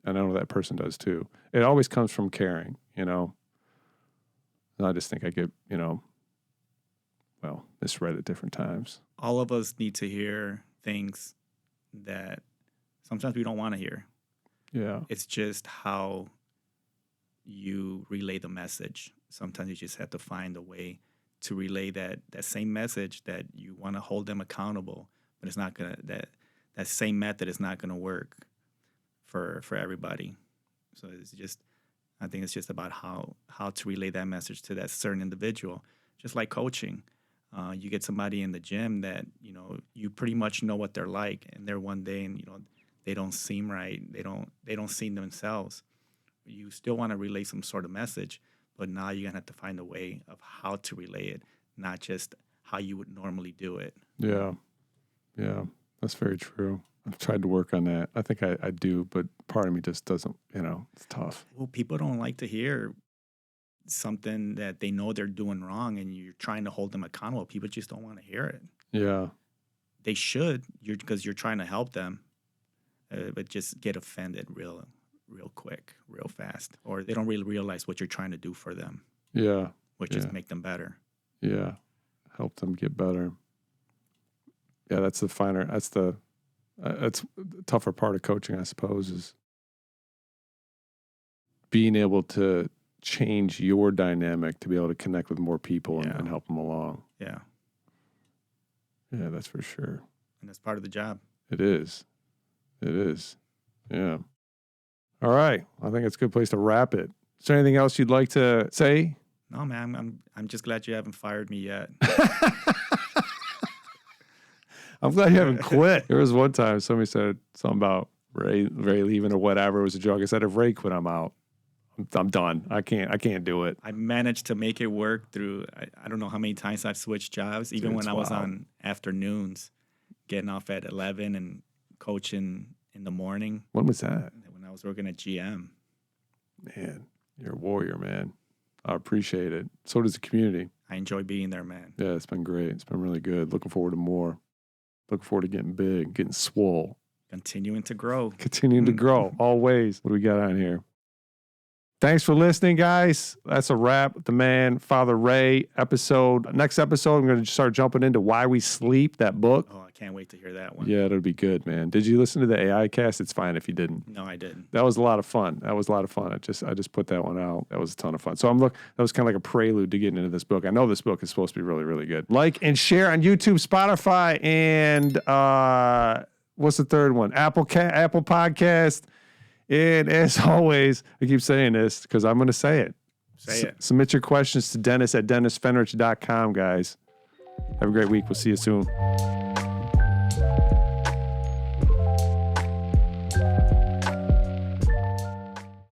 And I know that person does too. It always comes from caring, you know. And I just think I get, you know, misread at different times. All of us need to hear things that sometimes we don't want to hear. Yeah. It's just how you relay the message. Sometimes you just have to find a way to relay that same message that you want to hold them accountable, but it's not gonna that same method is not gonna work for everybody. So I think it's just about how to relay that message to that certain individual. Just like coaching, you get somebody in the gym that, you know, you pretty much know what they're like, and they're one day and, you know, they don't seem right. They don't see themselves. You still want to relay some sort of message, but now you're gonna have to find a way of how to relay it, not just how you would normally do it. Yeah. Yeah. That's very true. I've tried to work on that. I think I do, but part of me just doesn't, you know, it's tough. Well, people don't like to hear something that they know they're doing wrong and you're trying to hold them accountable. People just don't want to hear it. Yeah. They should, because you're trying to help them, but just get offended real quick, real fast, or they don't really realize what you're trying to do for them. Yeah. which is make them better. Yeah. Help them get better. Yeah, that's the tougher part of coaching, I suppose, is being able to change your dynamic to be able to connect with more people and help them along. Yeah. Yeah, that's for sure. And that's part of the job. It is. It is. Yeah. All right. I think it's a good place to wrap it. Is there anything else you'd like to say? No, man, I'm just glad you haven't fired me yet. I'm glad you haven't quit. There was one time somebody said something about Ray leaving or whatever. It was a joke. I said, if Ray quit, I'm out. I'm done. I can't do it. I managed to make it work through, I don't know how many times I've switched jobs, even when I was on afternoons, getting off at 11 and coaching in the morning. When was that? When I was working at GM. Man, you're a warrior, man. I appreciate it. So does the community. I enjoy being there, man. Yeah, it's been great. It's been really good. Looking forward to more. Looking forward to getting big, getting swole. Continuing to grow. Continuing to grow, always. What do we got on here? Thanks for listening, guys. That's a wrap. The man, Father Ray episode. Next episode, I'm going to start jumping into Why We Sleep, that book. Oh, I can't wait to hear that one. Yeah, it'll be good, man. Did you listen to the AI cast? It's fine if you didn't. No, I didn't. That was a lot of fun. I just put that one out. That was a ton of fun. So that was kind of like a prelude to getting into this book. I know this book is supposed to be really, really good. Like and share on YouTube, Spotify, and what's the third one? Apple Podcast. And as always, I keep saying this because I'm going to say it. Say it. Submit your questions to Dennis at DennisFenrich.com, guys. Have a great week. We'll see you soon.